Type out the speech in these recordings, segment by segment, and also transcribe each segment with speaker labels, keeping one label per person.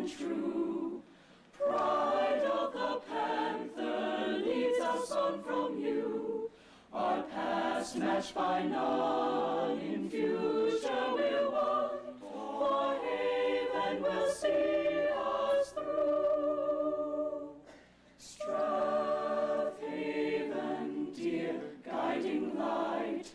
Speaker 1: and true. Pride of the panther leads us on from you. Our past matched by none, in future we'll want, for haven will see us through. Strath Haven, dear guiding light,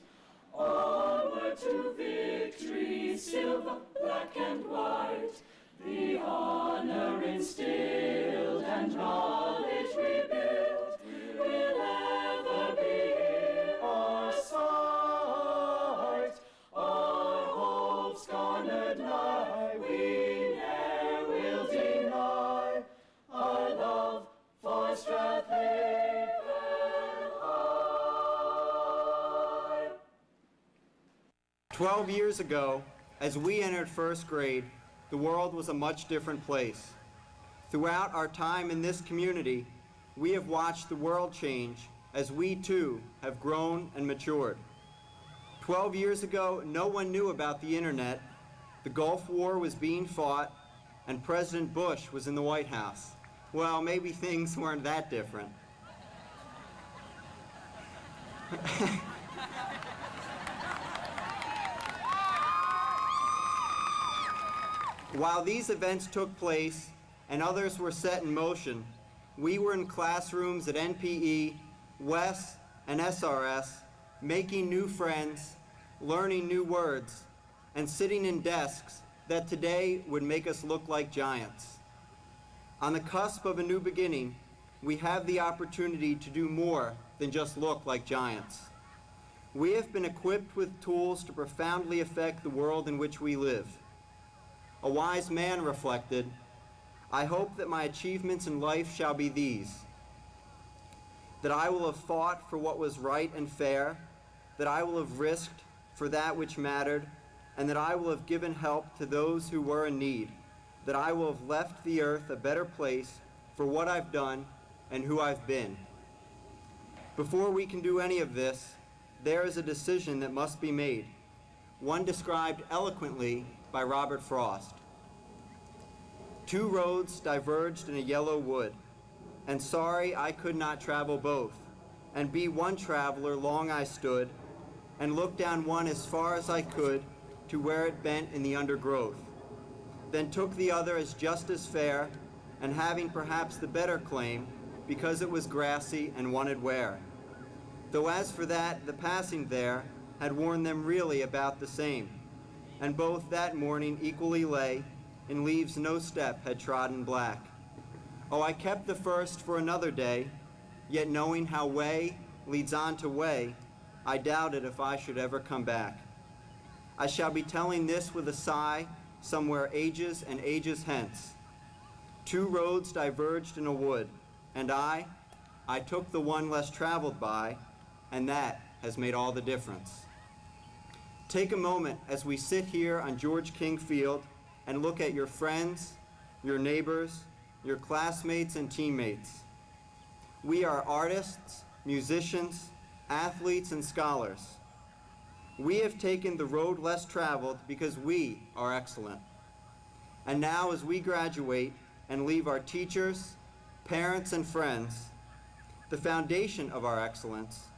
Speaker 1: onward to victory, silver, black and white, the honor instilled and knowledge rebuilt will ever be our sight. Our hopes garnered nigh, we ne'er will deny our love for Strath Haven High.
Speaker 2: 12 years ago, as we entered first grade, the world was a much different place. Throughout our time in this community, we have watched the world change as we too have grown and matured. 12 years ago, no one knew about the internet, the Gulf War was being fought, and President Bush was in the White House. Well, maybe things weren't that different. While these events took place and others were set in motion, we were in classrooms at NPE, WES, and SRS, making new friends, learning new words, and sitting in desks that today would make us look like giants. On the cusp of a new beginning, we have the opportunity to do more than just look like giants. We have been equipped with tools to profoundly affect the world in which we live. A wise man reflected, "I hope that my achievements in life shall be these: that I will have fought for what was right and fair, that I will have risked for that which mattered, and that I will have given help to those who were in need, that I will have left the earth a better place for what I've done and who I've been." Before we can do any of this, there is a decision that must be made, one described eloquently by Robert Frost. Two roads diverged in a yellow wood, and sorry I could not travel both, and be one traveler long I stood, and looked down one as far as I could to where it bent in the undergrowth, then took the other as just as fair, and having perhaps the better claim, because it was grassy and wanted wear. Though as for that, the passing there had worn them really about the same, and both that morning equally lay, in leaves no step had trodden black. Oh, I kept the first for another day, yet knowing how way leads on to way, I doubted if I should ever come back. I shall be telling this with a sigh, somewhere ages and ages hence. Two roads diverged in a wood, and I took the one less traveled by, and that has made all the difference. Take a moment as we sit here on George King Field and look at your friends, your neighbors, your classmates and teammates. We are artists, musicians, athletes, and scholars. We have taken the road less traveled because we are excellent. And now as we graduate and leave our teachers, parents, and friends, the foundation of our excellence,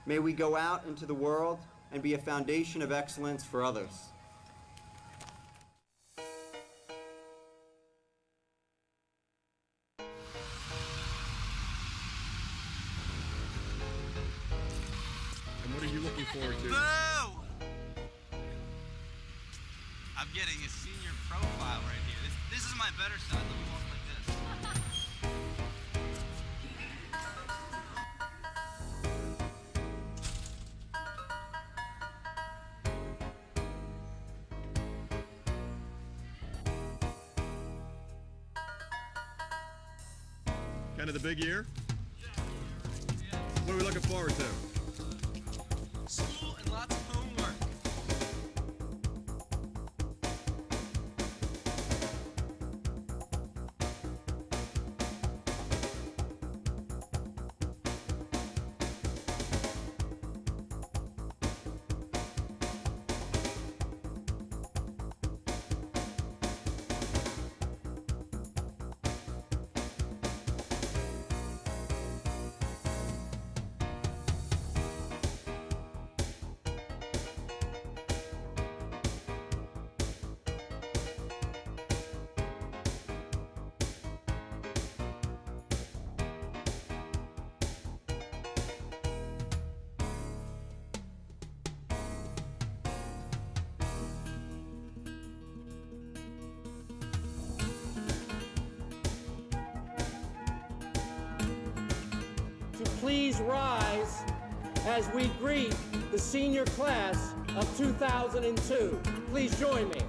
Speaker 2: may we go out into the world and be a foundation of excellence for others.
Speaker 3: And what are you looking forward to?
Speaker 4: Boo! I'm getting a senior profile right here. This is my better side. Let me walk like this.
Speaker 3: Kind of the big year? What are we looking forward to?
Speaker 4: School and lots of homework.
Speaker 5: please rise as we greet the senior class of 2002. Please join me.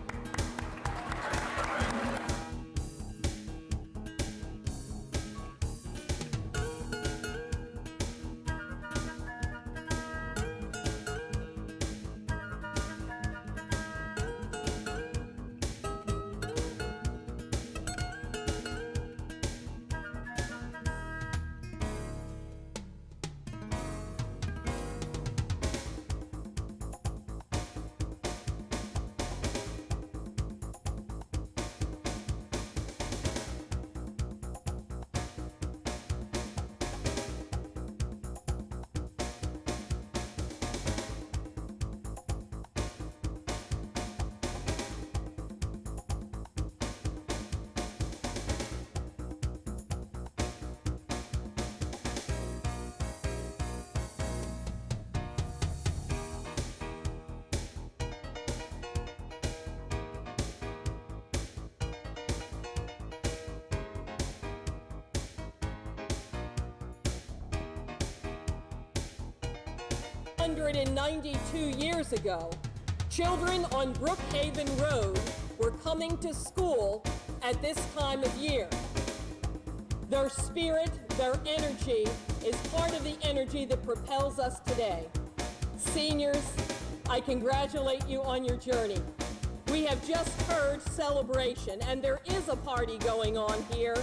Speaker 6: Years ago, children on Brookhaven Road were coming to school at this time of year. Their spirit, their energy is part of the energy that propels us today. Seniors, I congratulate you on your journey. We have just heard celebration, and there is a party going on here.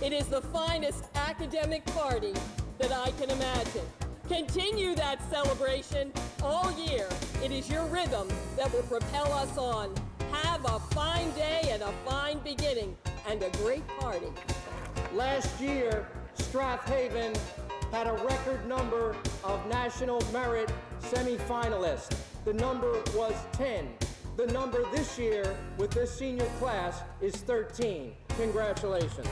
Speaker 6: It is the finest academic party that I can imagine. Continue that celebration all year. It is your rhythm that will propel us on. Have a fine day and a fine beginning and a great party.
Speaker 5: Last year, Strath Haven had a record number of National Merit semifinalists. The number was 10. The number this year with this senior class is 13. Congratulations.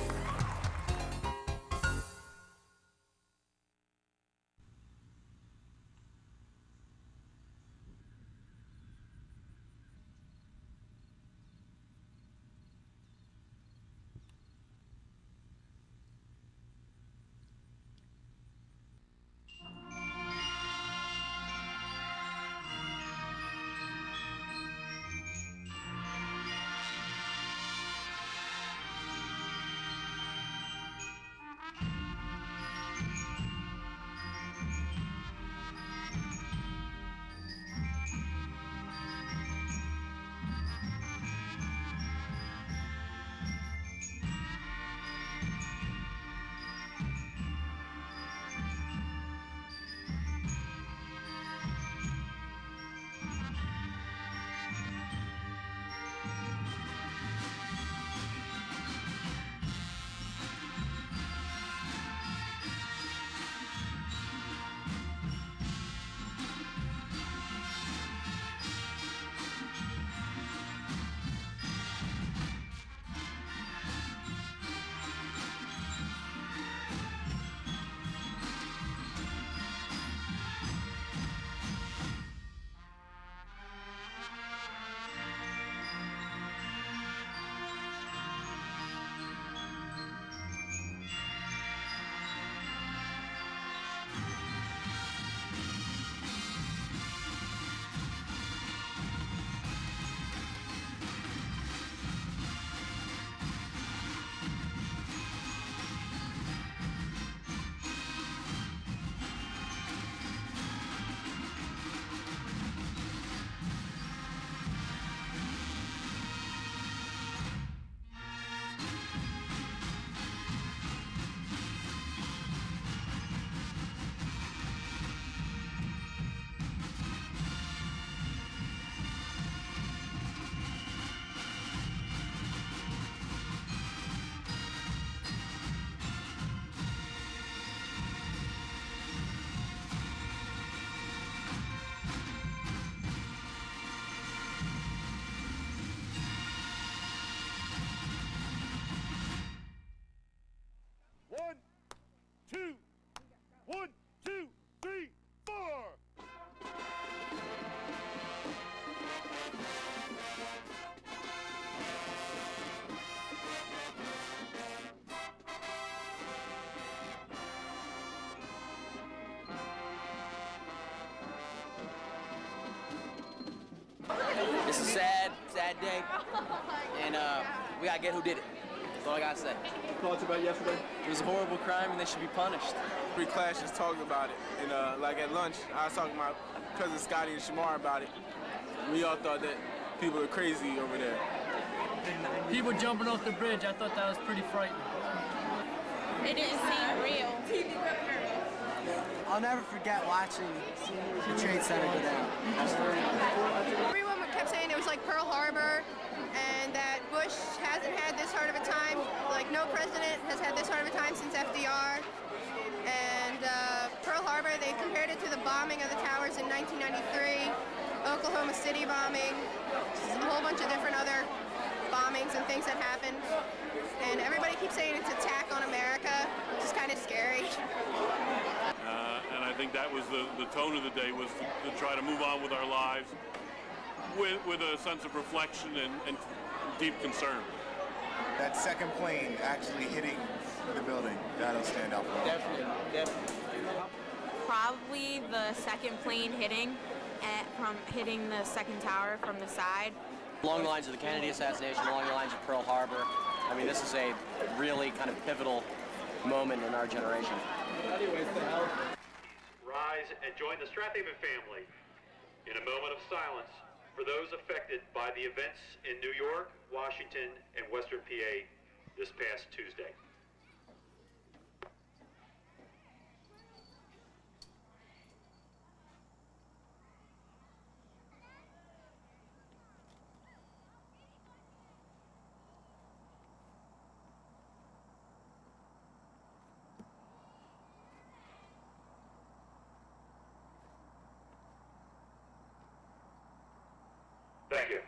Speaker 7: It's a sad day, and we gotta get who did it. That's all I gotta say.
Speaker 3: Thoughts about yesterday?
Speaker 7: It was a horrible crime, and they should be punished.
Speaker 8: Every class just talked about it, and like at lunch, I was talking to my cousin Scotty and Shamar about it. We all thought that people are crazy over there.
Speaker 9: People jumping off the bridge, I thought that was pretty frightening.
Speaker 10: It didn't seem real.
Speaker 11: I'll never forget watching the Trade Center go down.
Speaker 10: Everyone kept saying it was like Pearl Harbor and that Bush hasn't had this hard of a time, like no president has had this hard of a time since FDR. And Pearl Harbor, they compared it to the bombing of the towers in 1993, Oklahoma City bombing, a whole bunch of different other bombings and things that happened. And everybody keeps saying it's an attack on America, which is kind of scary.
Speaker 12: And I think that was the tone of the day, was to try to move on with our lives with a sense of reflection and deep concern.
Speaker 13: That second plane actually hitting the building, that'll stand out for me.
Speaker 7: Definitely.
Speaker 14: Probably the second plane hitting the second tower from the side.
Speaker 7: Along the lines of the Kennedy assassination, along the lines of Pearl Harbor. I mean, this is a really kind of pivotal moment in our generation.
Speaker 15: Rise and join the Strath family in a moment of silence for those affected by the events in New York, Washington, and Western PA this past Tuesday. Thank you.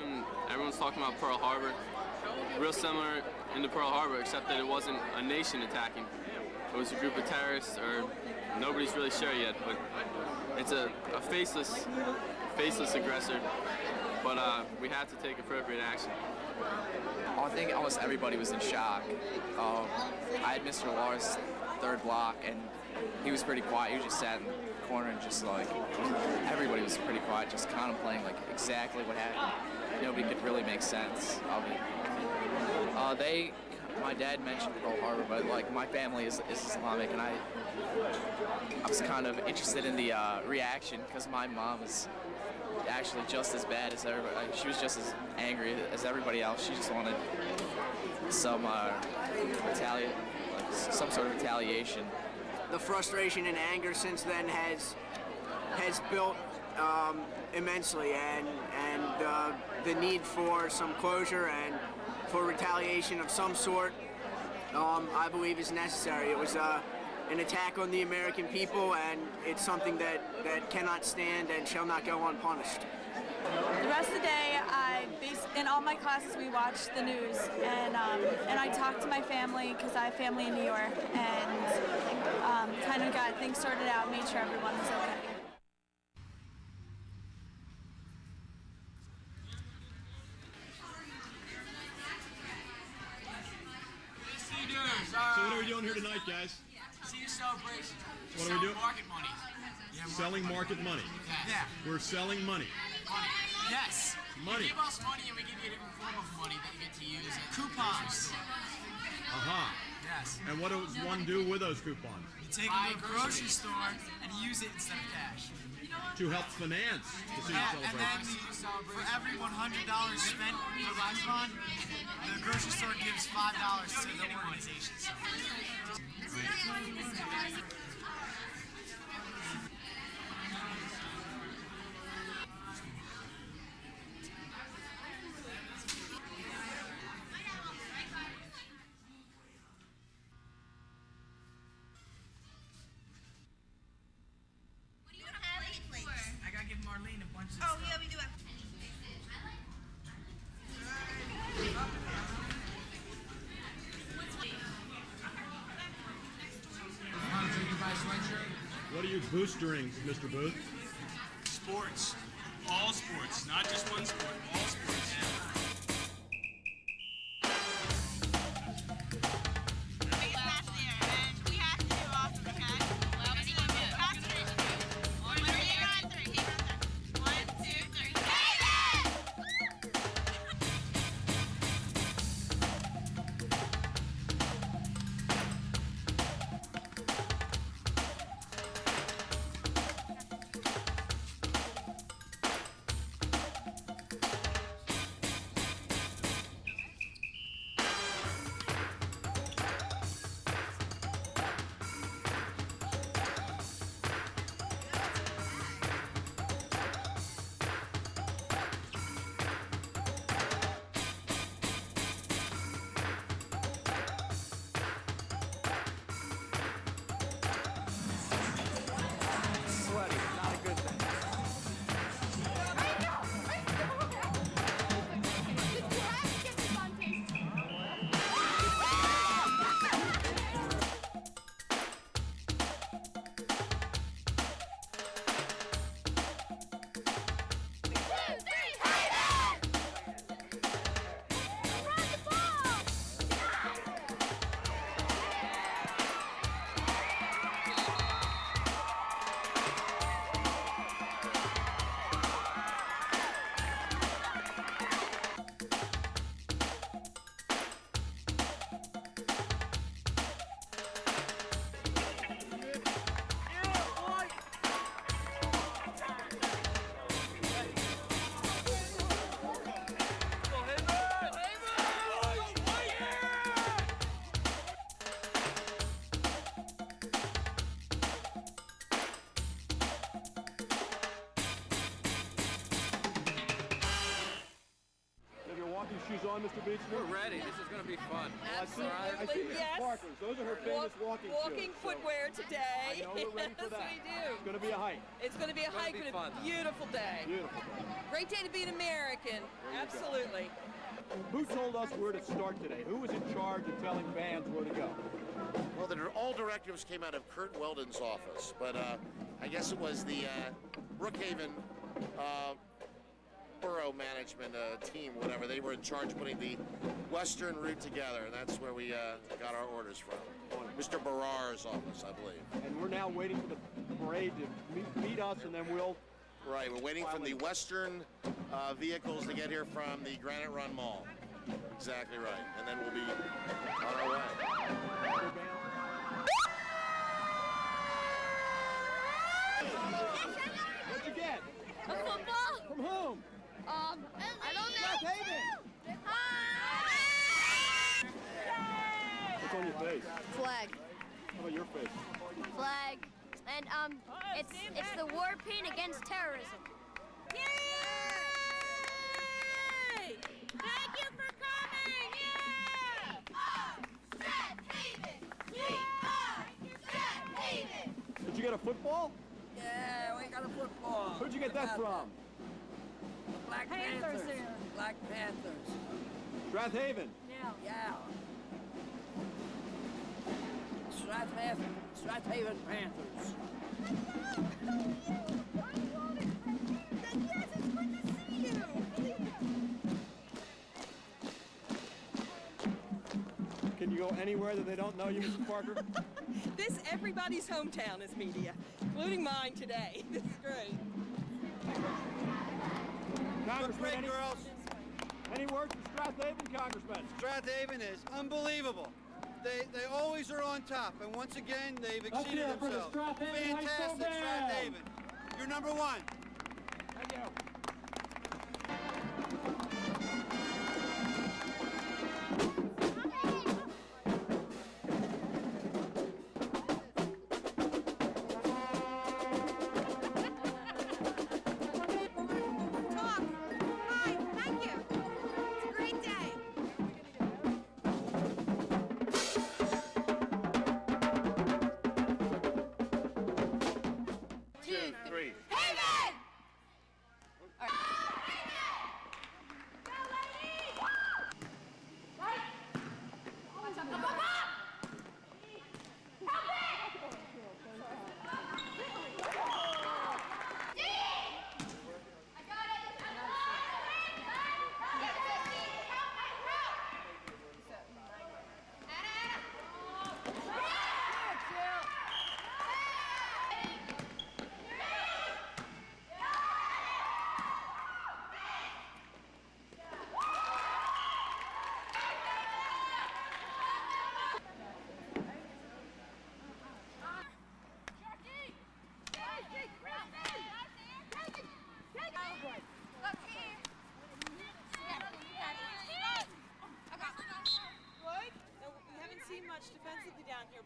Speaker 16: Home, everyone's talking about Pearl Harbor. Real similar into Pearl Harbor, except that it wasn't a nation attacking. It was a group of terrorists, or nobody's really sure yet, but it's a faceless aggressor. But we have to take appropriate action.
Speaker 17: I think almost everybody was in shock. I had Mr. Lars' third block, and he was pretty quiet. He was just sat in the corner and just like, everybody was pretty quiet, just contemplating like exactly what happened. Nobody could really make sense of it. My dad mentioned Pearl Harbor, but like my family is Islamic, and I was kind of interested in the reaction because my mom was actually just as bad as everybody. She was just as angry as everybody else. She just wanted some some sort of retaliation.
Speaker 11: The frustration and anger since then has built immensely, and the need for some closure and for retaliation of some sort, I believe is necessary. It was an attack on the American people, and it's something that cannot stand and shall not go unpunished.
Speaker 18: The rest of the day, in all my classes, we watched the news, and I talked to my family because I have family in New York, and kind of got things sorted out, made sure everyone was okay.
Speaker 3: So what are we doing here tonight, guys?
Speaker 19: Senior celebration.
Speaker 3: What are we doing?
Speaker 19: Market money.
Speaker 3: Yeah, selling market money.
Speaker 19: Yeah.
Speaker 3: We're selling money.
Speaker 19: Money. Yes.
Speaker 3: Money.
Speaker 19: You give us money and we give you a different form of money that you get to use. Coupons.
Speaker 3: Aha.
Speaker 19: Yes.
Speaker 3: And what does one do with those coupons?
Speaker 19: You take them to a grocery store and use it instead of cash.
Speaker 3: To help finance the senior
Speaker 19: And
Speaker 3: celebration.
Speaker 19: then for every $100 spent for Lifebond, the grocery store gives $5 to the organization.
Speaker 3: Boosterings, Mr. Booth.
Speaker 19: Sports. All sports, not just one sport. All sports.
Speaker 3: Shoes on, Mr. Beach?
Speaker 20: We're ready. This is going to be fun.
Speaker 3: Absolutely. I see Mrs. Parker's. Those are her famous walking shoes.
Speaker 21: Walking footwear today.
Speaker 3: I know we're ready for that.
Speaker 21: Yes, we do.
Speaker 3: It's going to be a hike.
Speaker 21: It's going to be a hike and a beautiful day.
Speaker 3: Beautiful day.
Speaker 21: Great day to be an American. Absolutely.
Speaker 3: Who told us where to start today? Who was in charge of telling bands where to go?
Speaker 22: Well, all directives came out of Kurt Weldon's office, but I guess it was the Brookhaven borough management team, whatever. They were in charge of putting the western route together, and that's where we got our orders from. Mr. Barrar's office, I believe.
Speaker 3: And we're now waiting for the parade to meet us, and then we'll...
Speaker 22: Right, we're waiting for the western vehicles to get here from the Granite Run Mall. Exactly right. And then we'll be on our way.
Speaker 3: What'd you get?
Speaker 23: A football.
Speaker 3: From whom?
Speaker 23: I don't know.
Speaker 3: Strath Haven.
Speaker 23: Hi.
Speaker 3: What's on your face?
Speaker 23: Flag.
Speaker 3: How about your face?
Speaker 23: Flag. And it's the war paint against terrorism. Yay! Thank you for coming. Yeah. Strath Haven. Strath Haven.
Speaker 3: Did you get a football?
Speaker 21: Yeah, we got a football.
Speaker 3: Where'd you get that from?
Speaker 21: Black Panthers. Black Panthers.
Speaker 3: Strath Haven.
Speaker 21: Yeah. Strath Haven Panthers.
Speaker 23: Yes, it's good to see you.
Speaker 3: Can you go anywhere that they don't know you, Mrs. Parker?
Speaker 21: This everybody's hometown is media, including mine today. This is great.
Speaker 3: Congressman, any words from Strath Haven, Congressman?
Speaker 2: Strath Haven is unbelievable. They always are on top, and once again, they've exceeded themselves. Fantastic, Strath Haven. You're number one.
Speaker 3: Thank you.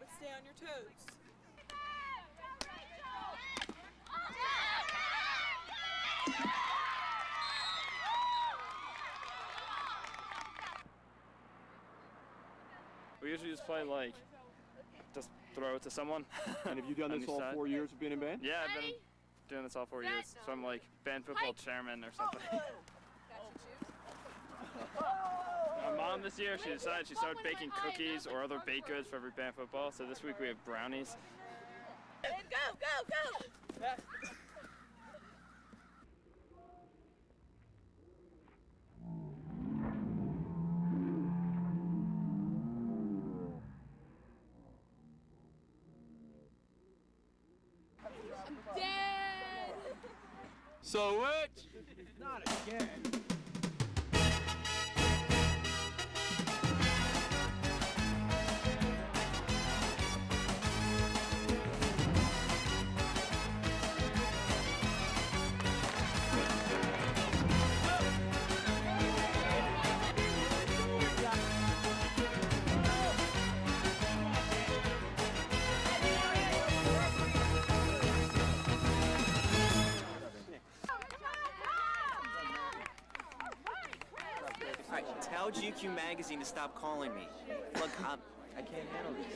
Speaker 21: but stay on your toes.
Speaker 1: We usually just play just throw it to someone.
Speaker 3: And have you done this all 4 years of being in band?
Speaker 1: Yeah, I've been doing this all 4 years. So I'm like band football chairman or something. My mom this year, she decided she started baking cookies or other baked goods for every band football. So this week we have brownies.
Speaker 21: Go! I'm dead!
Speaker 3: So what?
Speaker 21: Not again.
Speaker 4: Alright, tell GQ Magazine to stop calling me. Look, I can't handle this.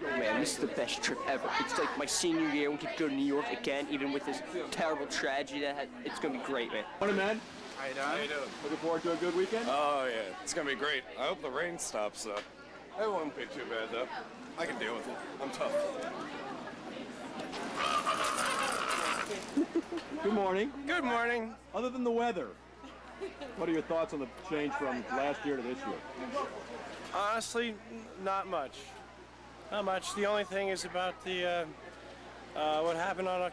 Speaker 7: Oh man, this is the best trip ever. It's like my senior year. We could go to New York again, even with this terrible tragedy that had. It's gonna be great, man.
Speaker 3: Morning, man.
Speaker 6: How you doing? How you doing?
Speaker 3: Looking forward to a good weekend?
Speaker 6: Oh yeah, it's gonna be great. I hope the rain stops though. It won't be too bad though. I can deal with it. I'm tough.
Speaker 3: Good morning.
Speaker 6: Good morning.
Speaker 3: Other than the weather, what are your thoughts on the change from last year to this year?
Speaker 24: Honestly, not much. Not much. The only thing is about the what happened on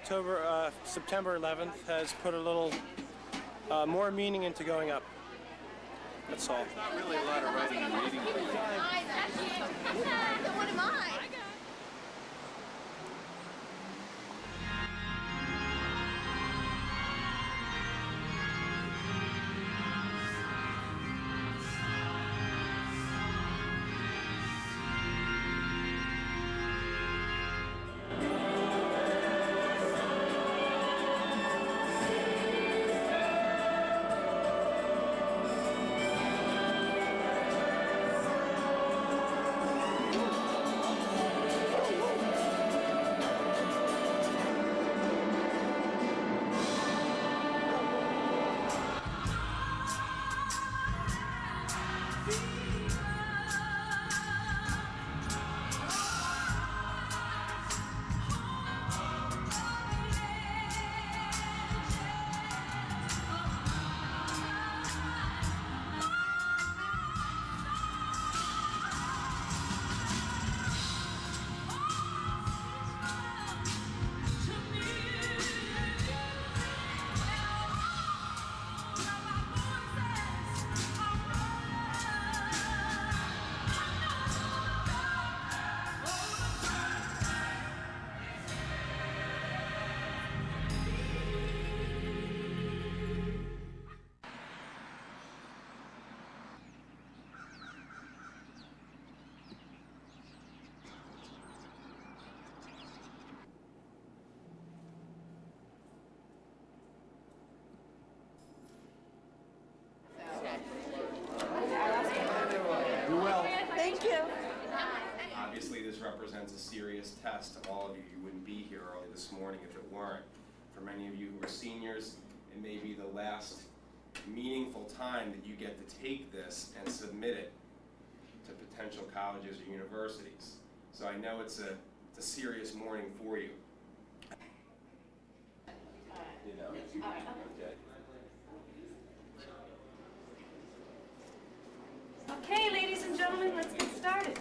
Speaker 24: September 11th has put a little more meaning into going up. That's all.
Speaker 6: Not really a lot of writing and reading.
Speaker 10: What am I?
Speaker 25: Thank you.
Speaker 26: Obviously, this represents a serious test to all of you. You wouldn't be here early this morning if it weren't. For many of you who are seniors, it may be the last meaningful time that you get to take this and submit it to potential colleges or universities. So I know it's a It's a serious morning for you. You know? Okay.
Speaker 5: Okay, ladies and gentlemen, let's get started.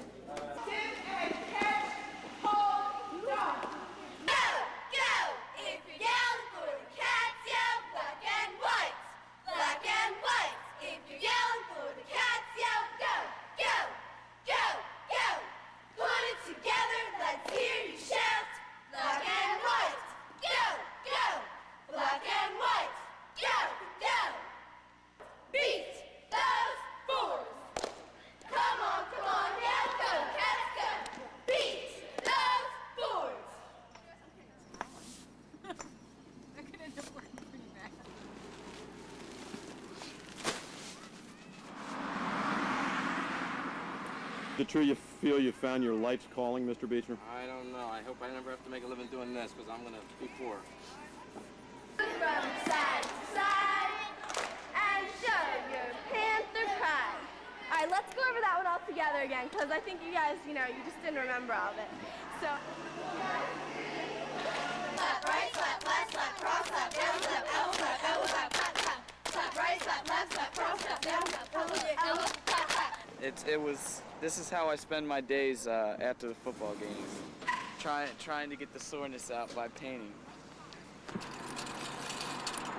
Speaker 3: Is it true you feel you found your life's calling, Mr. Beechner?
Speaker 20: I don't know. I hope I never have to make a living doing this, because I'm going to be poor.
Speaker 23: From side to side and show your Panther pride. All right, let's go over that one all together again, because I think you guys, you just didn't remember all of it. So. Slap right, slap left, slap cross, slap down, slap elbow, slap elbow, slap clap, clap. Slap right, slap left, slap cross, slap down, slap elbow, elbow, clap, clap.
Speaker 8: This is how I spend my days after the football games. Trying to get the soreness out by painting.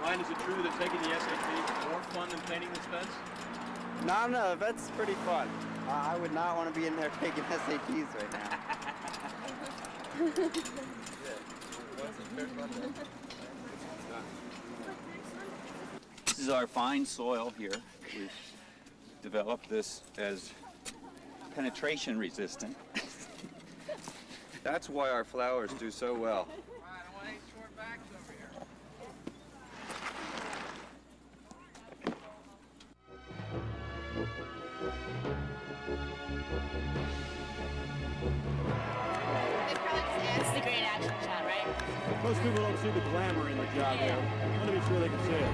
Speaker 3: Ryan, is it true that taking the SAT is more fun than painting this fence?
Speaker 2: No, that's pretty fun. I would not want to be in there taking SATs right now.
Speaker 9: This is our fine soil here. We've developed this as penetration resistant. That's why our flowers do so well.
Speaker 14: This is a great action shot, right?
Speaker 3: Most people don't see the glamour in the job here. I want to be sure they can see it.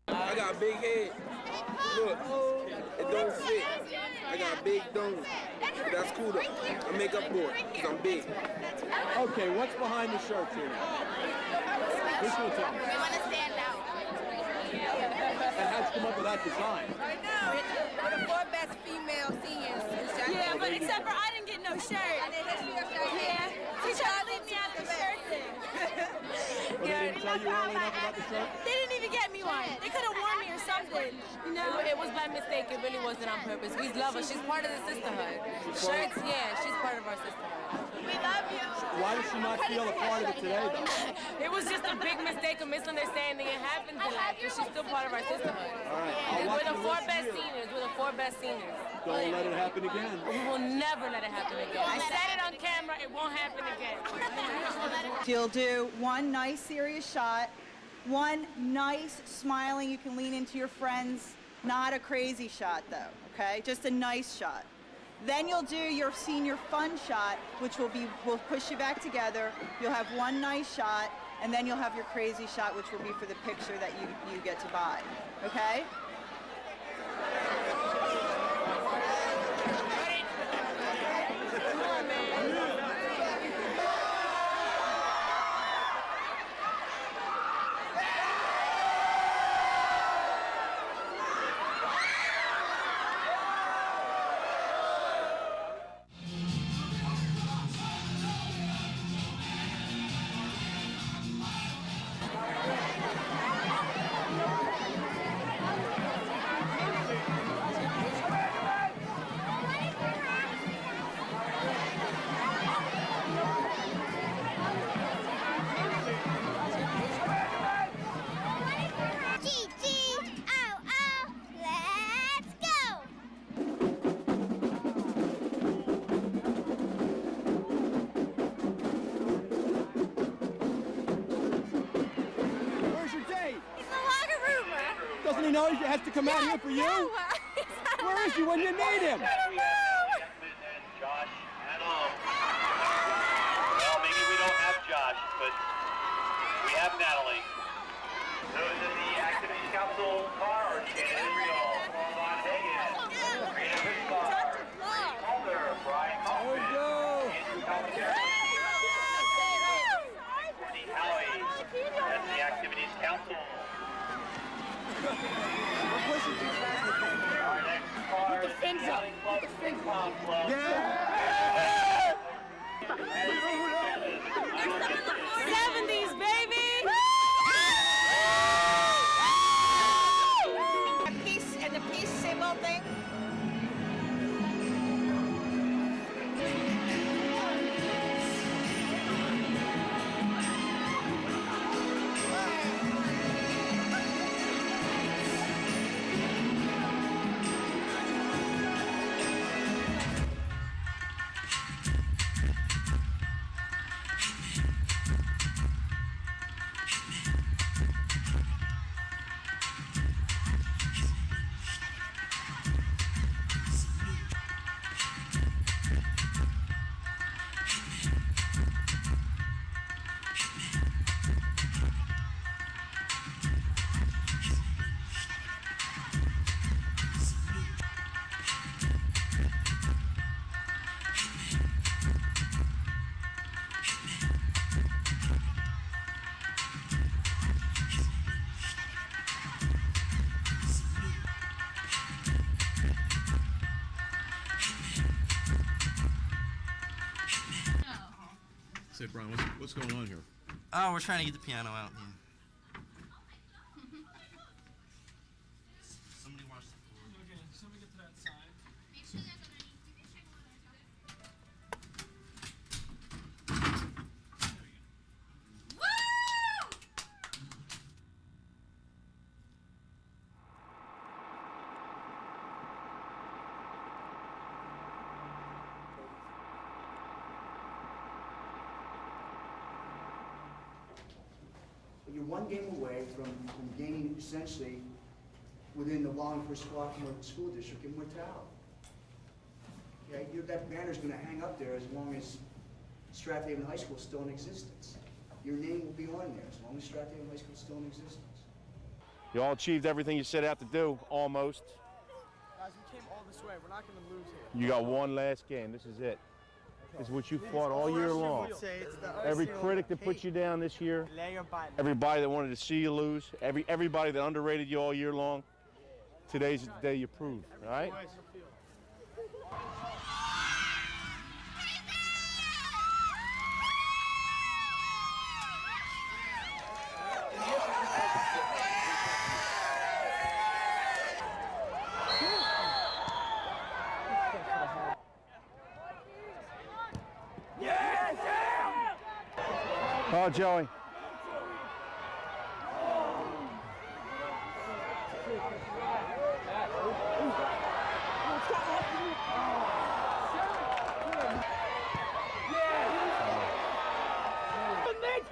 Speaker 12: I got a big head. Look, it don't fit. I got a big dome. But that's cool though. I make up for it, because I'm big.
Speaker 3: Okay, what's behind the shirts here now? Who's going to tell me?
Speaker 14: We want to stand out.
Speaker 3: And how'd you come up with that design?
Speaker 14: I know. We're the 4 best female seniors. Yeah, but except for I didn't get no shirt. Yeah. See, Charlie leave me out of the shirt thing.
Speaker 3: Well, they didn't tell you early enough about the shirt?
Speaker 14: They didn't even get me one. They could have worn me or something.
Speaker 13: It was by mistake. It really wasn't on purpose. We love her. She's part of the sisterhood. Shirts, yeah, she's part of our sisterhood.
Speaker 14: We love you.
Speaker 3: Why does she not feel a part of it today, though?
Speaker 13: It was just a big mistake, a misunderstanding. It happens in life, but she's still part of our sisterhood.
Speaker 3: All right,
Speaker 13: And we're the 4 best seniors. We're the 4 best seniors.
Speaker 3: Don't let it happen again.
Speaker 13: We will never let it happen again. I said it on camera. It won't happen again.
Speaker 25: You'll do one nice serious shot, one nice smiling, you can lean into your friends, not a crazy shot though, okay? Just a nice shot. Then you'll do your senior fun shot, which will push you back together. You'll have one nice shot, and then you'll have your crazy shot, which will be for the picture that you get to buy, okay?
Speaker 3: know he has to come out here for you? Where is he when you need him?
Speaker 11: Josh at home. Well, maybe we don't have Josh, but we have Natalie. Those in the Activities Council car are Shannon Israel, Vaughn Hagan, Rita Fiskar, Calder, Brian Kaufman, Andrew Calder, Courtney Howie, that's the Activities Council. Our next car is the Valley Club Ping Pong Club.
Speaker 14: Yeah! 70s, baby! Peace and the peace symbol thing.
Speaker 15: Say, Brian, what's going on here?
Speaker 4: Oh, we're trying to get the piano out. Yeah. Somebody watch the floor.
Speaker 8: Okay, somebody get to that side.
Speaker 16: You're one game away from gaining essentially within the Wallingford School District immortality. Okay, that banner's going to hang up there as long as Strath High School is still in existence. Your name will be on there as long as Strath High School is still in existence.
Speaker 3: You all achieved everything you set out to do, almost.
Speaker 8: Guys, we came all this way. We're not going to lose here.
Speaker 3: You got one last game. This is it. This is what you fought all year long. Every critic that put you down this year, everybody that wanted to see you lose, everybody that underrated you all year long, today's the day you proved, all right? Oh, Joey.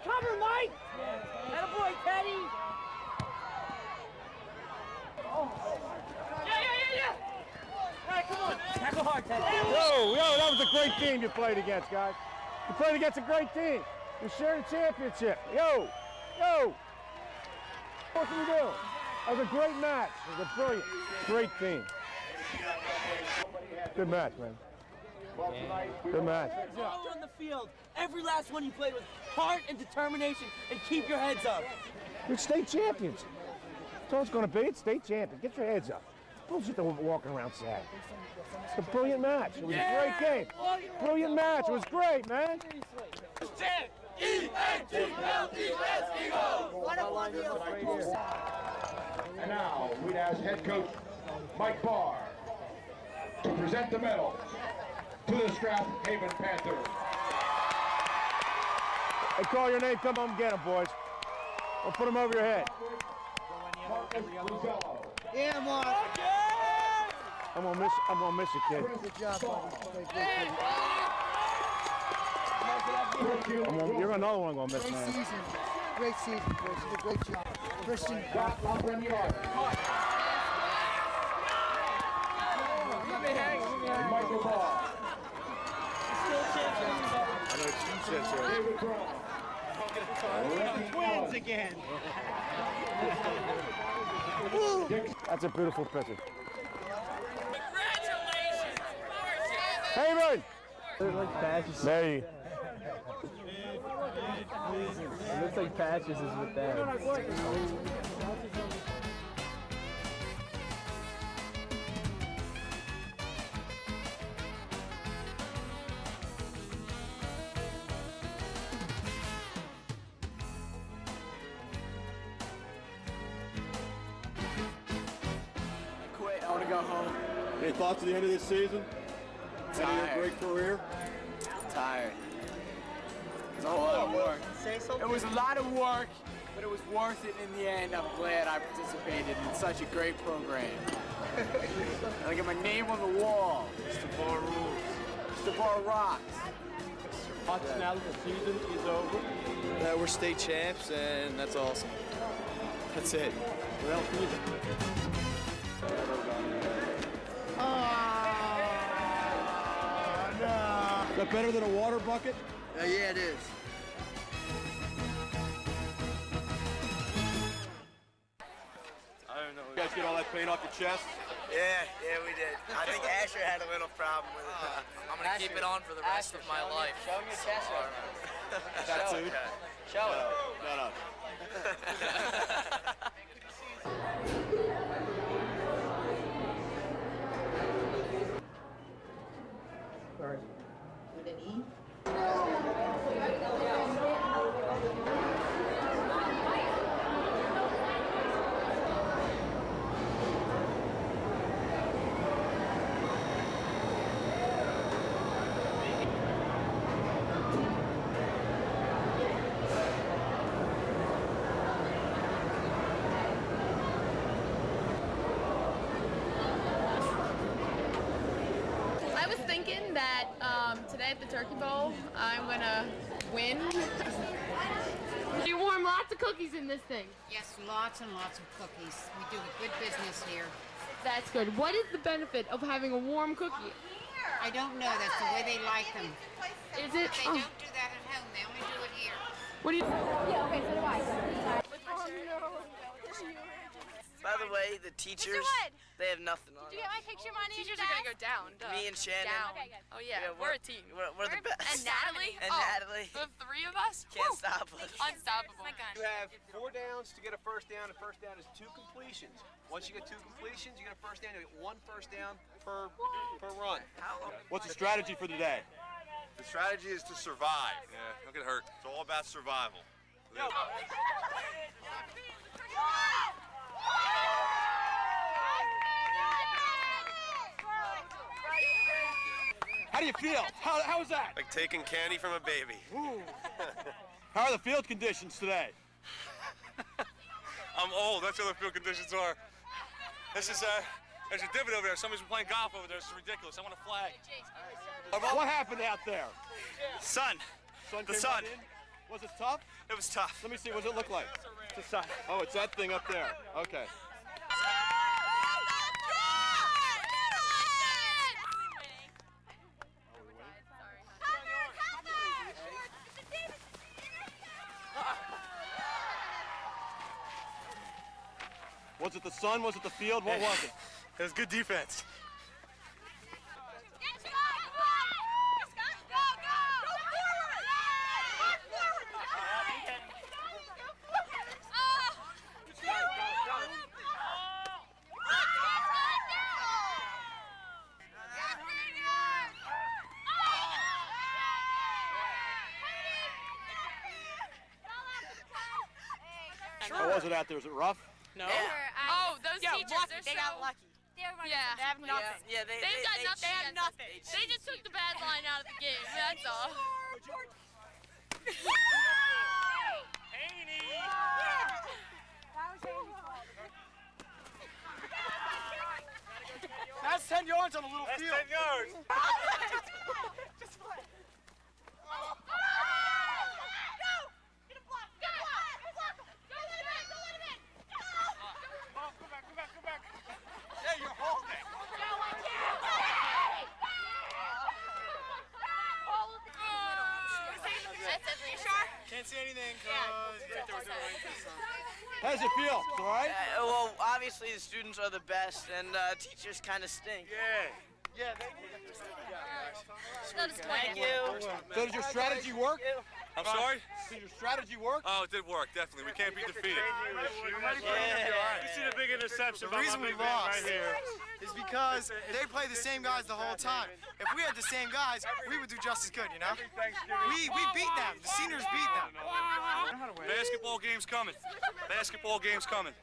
Speaker 14: Cover, Mike! Attaboy, Teddy! Yeah! All right, come on. Tackle hard, Teddy.
Speaker 3: Yo, that was a great team you played against, guys. You played against a great team. You shared a championship. Yo! What can you do? That was a great match. It was a brilliant, great team. Good match, man. Good match.
Speaker 14: All on the field. Every last one you played with heart and determination, and keep your heads up.
Speaker 3: You're state champions. That's all it's going to be. It's state champion. Get your heads up. Bullshit to walking around sad. It's a brilliant match. It was a great game. Brilliant match. It was great, man.
Speaker 14: E-A-T-L-E-S, Eagles!
Speaker 17: And now, we'd ask head coach Mike Barr to present the medal to the Strath Haven Panthers.
Speaker 3: Hey, call your name. Come on and get them, boys. We'll put them over your head.
Speaker 14: Yeah, Mark.
Speaker 3: I'm gonna miss you, kid.
Speaker 14: Good job, buddy.
Speaker 3: You're another one I'm gonna miss, man.
Speaker 14: Great season, coach. You did a great job. Christian.
Speaker 17: the ball.
Speaker 3: I know it's you said so.
Speaker 17: David Brown.
Speaker 1: Twins again.
Speaker 3: That's a beautiful picture. Hey, man!
Speaker 1: It looks like Patches.
Speaker 3: There you
Speaker 1: It looks like Patches is with them.
Speaker 8: I want to go home.
Speaker 3: Any thoughts at the end of this season? End of your
Speaker 8: Tired.
Speaker 3: great career?
Speaker 8: Tired. It's a whole lot of work. It was a lot of work, but it was worth it in the end. I'm glad I participated in such a great program. I got my name on the wall. Mr. Barr rules. Mr. Barr rocks.
Speaker 1: What's now that the season is over?
Speaker 8: We're state champs, and that's awesome. That's it.
Speaker 1: What else need
Speaker 3: Is that better than a water bucket?
Speaker 16: Yeah, it is.
Speaker 8: I don't know.
Speaker 3: You guys get all that paint off your chest?
Speaker 8: Yeah, we did. I think Asher had a little problem with it. I'm gonna keep it on for the rest of my life. Show me your chest.
Speaker 3: Tattooed?
Speaker 8: Show it.
Speaker 3: No.
Speaker 14: With an E?
Speaker 10: I was thinking that today at the Turkey Bowl, I'm gonna win. You warm lots of cookies in this thing.
Speaker 14: Yes, lots and lots of cookies. We do a good business here.
Speaker 10: That's good. What is the benefit of having a warm cookie?
Speaker 14: I don't know. That's the way they like them.
Speaker 10: Is it?
Speaker 14: They don't do that at home. They only do it here.
Speaker 10: What do you?
Speaker 23: Yeah, okay, so do I.
Speaker 8: By the way, the teachers, they have nothing on.
Speaker 10: Did you get my picture, Money? Teachers are gonna go down. Duh.
Speaker 8: Me and Shannon.
Speaker 10: Down. Okay, good. Oh yeah, we're a team.
Speaker 8: We're the best.
Speaker 10: And Natalie.
Speaker 8: And Natalie.
Speaker 10: The three of us.
Speaker 8: Can't stop us.
Speaker 10: Unstoppable. Oh my gosh.
Speaker 7: You have 4 downs to get a first down. A first down is 2 completions. Once you get 2 completions, you get a first down. You get 1 first down per run.
Speaker 3: What's the strategy for today?
Speaker 6: The strategy is to survive. Yeah, don't get hurt. It's all about survival.
Speaker 3: How do you feel? How was that?
Speaker 6: Like taking candy from a baby.
Speaker 3: How are the field conditions today?
Speaker 6: I'm old. That's how the field conditions are. This is there's a divot over there. Somebody's been playing golf over there. This is ridiculous. I want a flag.
Speaker 3: What happened out there?
Speaker 6: Sun.
Speaker 3: The
Speaker 6: The
Speaker 3: sun.
Speaker 6: sun.
Speaker 3: Was it tough?
Speaker 6: It was tough.
Speaker 3: Let me see. What does it look like?
Speaker 6: The sun.
Speaker 3: Oh, it's that thing up there. Okay. Was it the sun? Was it the field? What was it?
Speaker 6: It was good defense.
Speaker 3: How was it out there? Was it rough?
Speaker 10: No. Oh, those teachers, they got lucky. Yeah.
Speaker 14: They have nothing.
Speaker 8: Yeah,
Speaker 10: They've got nothing. They have nothing. They just took the bad line out of the game. That's all.
Speaker 7: That's 10 yards on a little field.
Speaker 6: 10 yards.
Speaker 7: Just play. Hey, you're holding.
Speaker 8: can't see anything because
Speaker 1: How's it feel? All right?
Speaker 8: well, obviously the students are the best, and teachers kind of stink.
Speaker 1: Yeah,
Speaker 8: Thank you.
Speaker 1: So does your strategy work?
Speaker 6: I'm sorry?
Speaker 1: Does your strategy work?
Speaker 6: Oh, it did work, definitely. We can't be defeated.
Speaker 1: You see the big interception.
Speaker 8: The reason we lost is because they play the same guys the whole time. If we had the same guys, we would do just as good, you know? We beat them. The seniors beat them.
Speaker 6: Basketball game's coming. Basketball game's coming.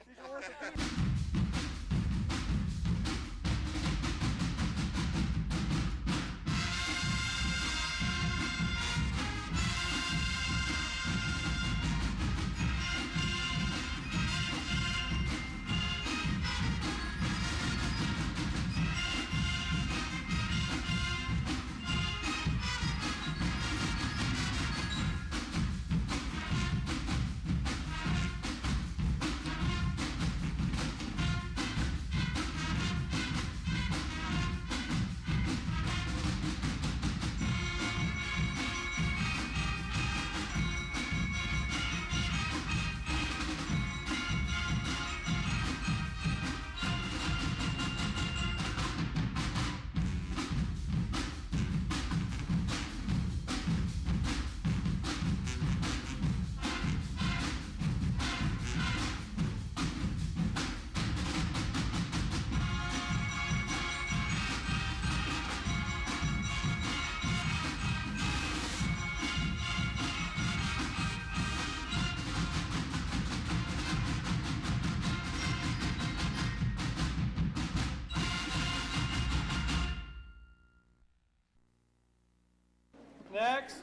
Speaker 1: Next.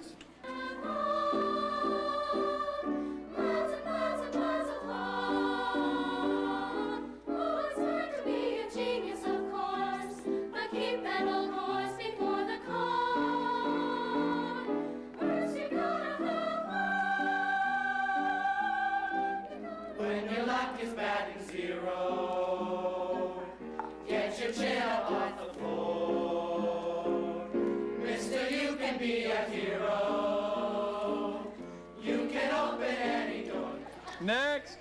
Speaker 11: When your luck is batting zero, get your chin up off the floor. Mister, you can be a hero. You can open any door.
Speaker 1: Next.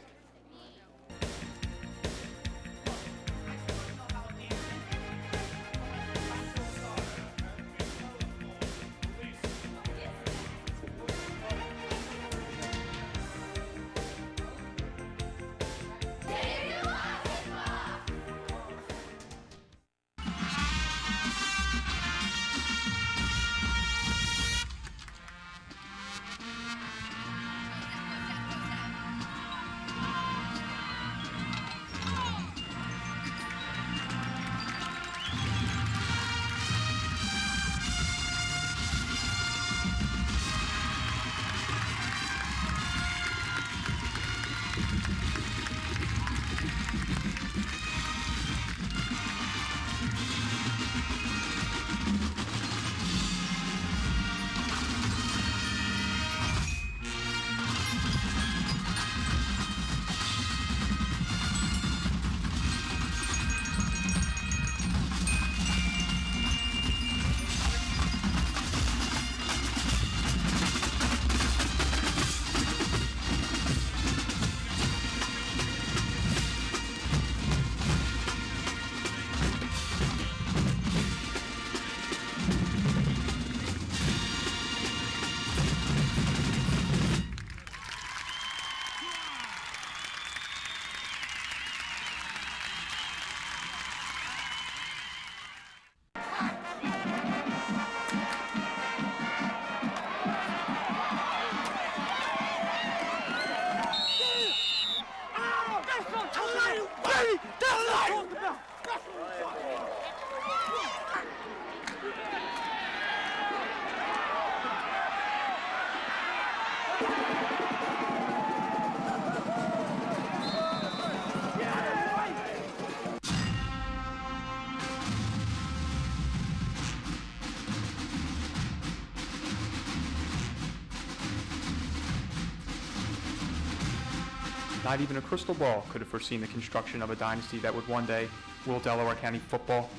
Speaker 18: Not even a crystal ball could have foreseen the construction of a dynasty that would one day rule Delaware County football.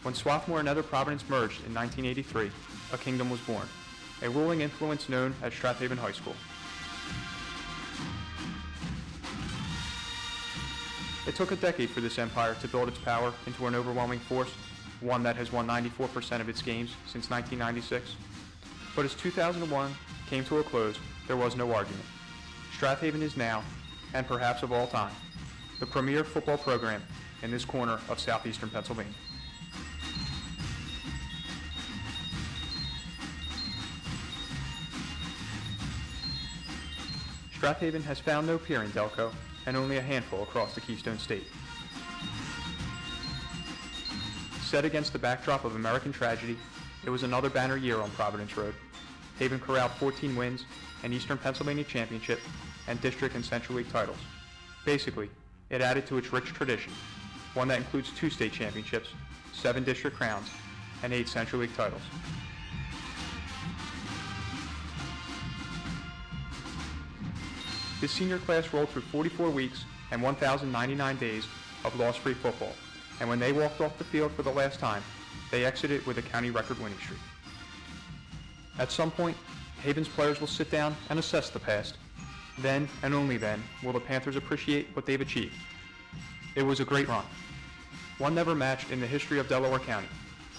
Speaker 18: When Swarthmore and Nether Providence merged in 1983, a kingdom was born, a ruling influence known as Strathaven High School. It took a decade for this empire to build its power into an overwhelming force, one that has won 94% of its games since 1996. But as 2001 came to a close, there was no argument. Strathaven is now, and perhaps of all time, the premier football program in this corner of southeastern Pennsylvania. Strathaven has found no peer in Delco, and only a handful across the Keystone State. Set against the backdrop of American tragedy, it was another banner year on Providence Road. Haven corralled 14 wins, an Eastern Pennsylvania championship, and district and Central League titles. Basically, it added to its rich tradition, one that includes 2 state championships, 7 district crowns, and 8 Central League titles. This senior class rolled through 44 weeks and 1,099 days of loss-free football, and when they walked off the field for the last time, they exited with a county record winning streak. At some point, Haven's players will sit down and assess the past. Then, and only then, will the Panthers appreciate what they've achieved. It was a great run, one never matched in the history of Delaware County,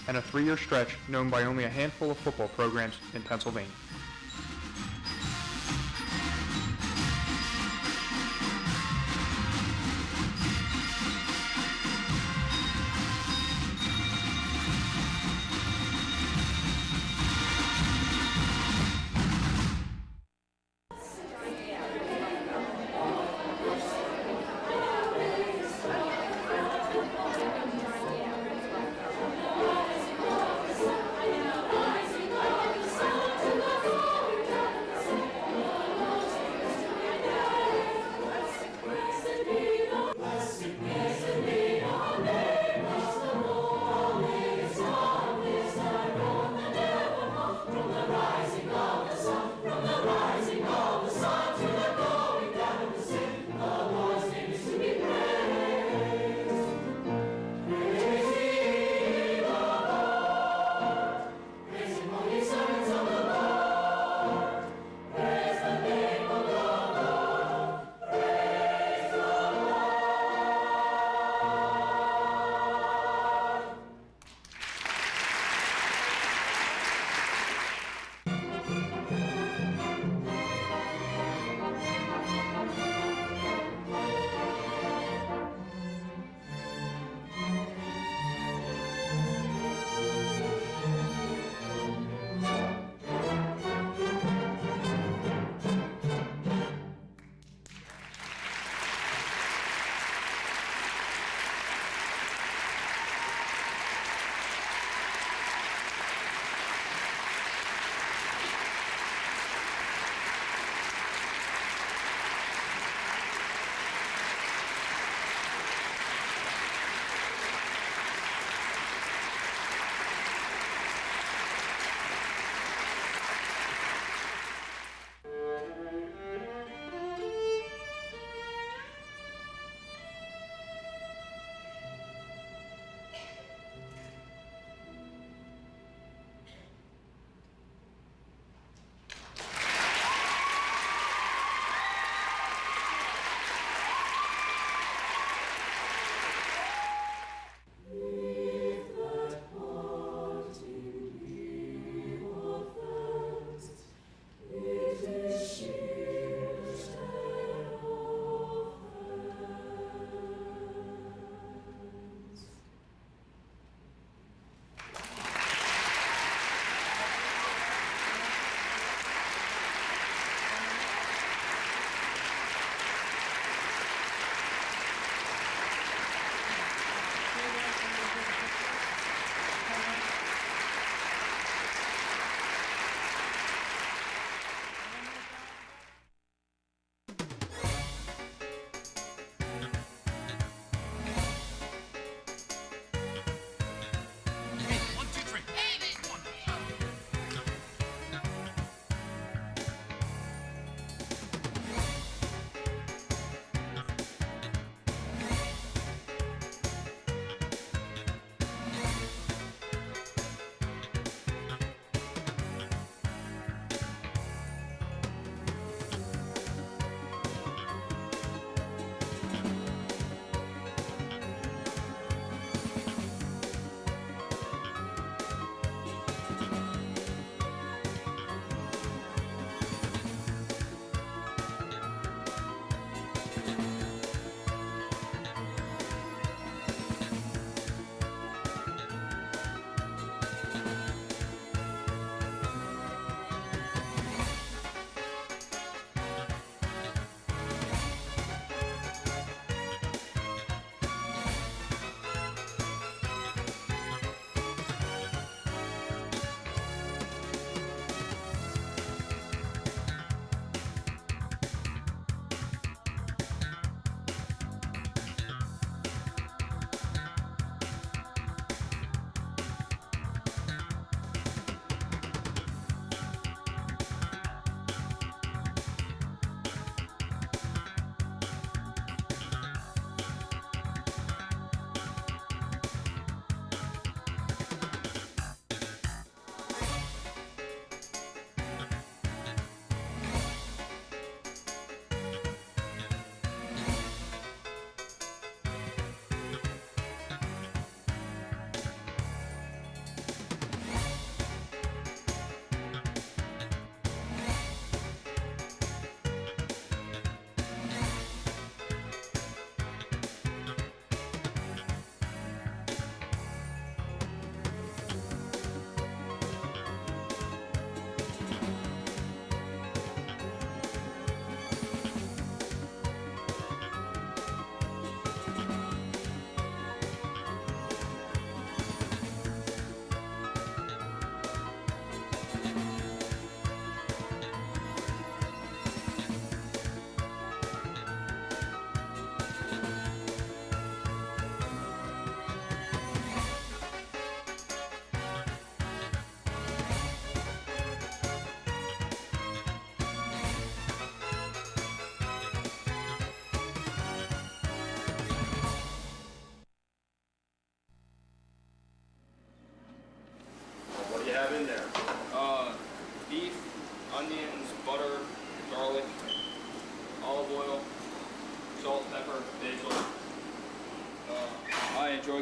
Speaker 18: and a 3-year stretch known by only a handful of football programs in Pennsylvania.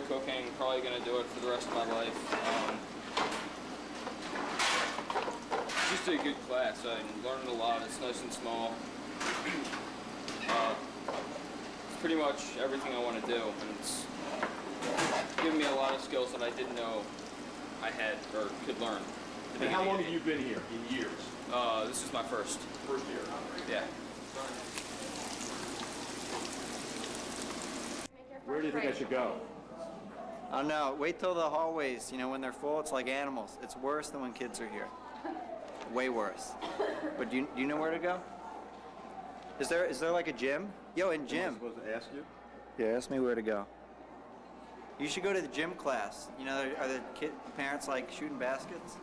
Speaker 5: enjoy cooking. Probably gonna do it for the rest of my life. Just a good class. I learned a lot. It's nice and small. It's pretty much everything I want to do, and it's given me a lot of skills that I didn't know I had or could learn.
Speaker 3: And how long have you been here in years?
Speaker 5: This is my first
Speaker 3: year.
Speaker 5: Yeah.
Speaker 3: Where do you think I should go?
Speaker 2: I don't know. Wait till the hallways, you know, when they're full, it's like animals. It's worse than when kids are here. Way worse. But do you know where to go? Is there like a gym? Yo, in gym.
Speaker 3: Am I supposed to ask you?
Speaker 2: Yeah, ask me where to go. You should go to the gym class. You know, are the parents like shooting baskets?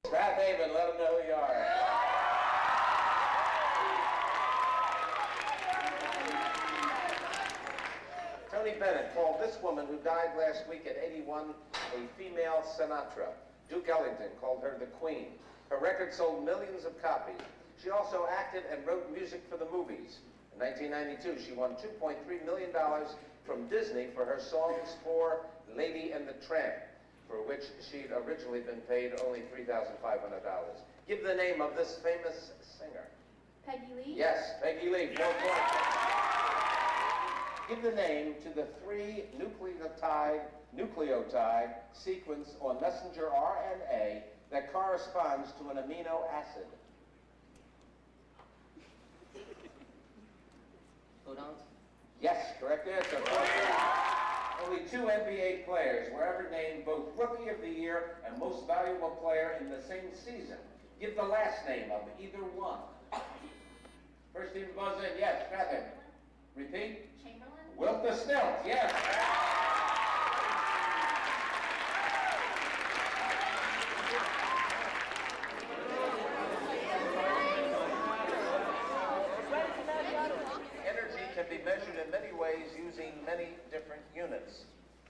Speaker 17: Strath, let them know who you are. Tony Bennett called this woman who died last week at 81 a female Sinatra. Duke Ellington called her the Queen. Her record sold millions of copies. She also acted and wrote music for the movies. In 1992, she won $2.3 million from Disney for her songs for Lady and the Tramp. for which she'd originally been paid only $3,500. Give the name of this famous singer.
Speaker 23: Peggy Lee?
Speaker 17: Yes, Peggy Lee. 4 points. Give the name to the 3 nucleotide sequence on messenger RNA that corresponds to an amino acid.
Speaker 4: Codons?
Speaker 17: Yes, correct answer. Only 2 NBA players were ever named both Rookie of the Year and Most Valuable Player in the same season. Give the last name of either one. First team to buzz in, yes, Strath. Repeat.
Speaker 23: Chamberlain?
Speaker 17: Wilt the Stilt, yes. Energy can be measured in many ways using many different units.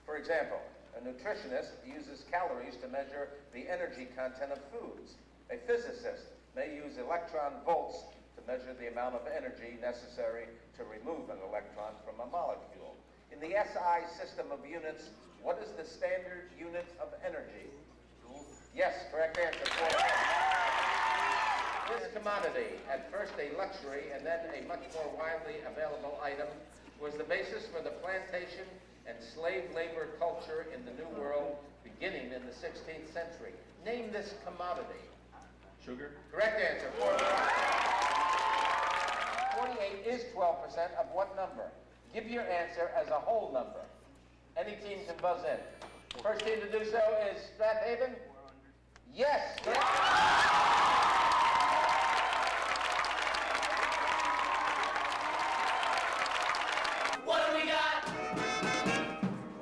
Speaker 17: For example, a nutritionist uses calories to measure the energy content of foods. A physicist may use electron volts to measure the amount of energy necessary to remove an electron from a molecule. In the SI system of units, what is the standard unit of energy? Yes, correct answer. This commodity, at first a luxury and then a much more widely available item, was the basis for the plantation and slave labor culture in the New World beginning in the 16th century. Name this commodity.
Speaker 9: Sugar?
Speaker 17: Correct answer. 48 is 12% of what number? Give your answer as a whole number. Any team can buzz in. First team to do so is Strath Haven? Yes.
Speaker 11: What do we got?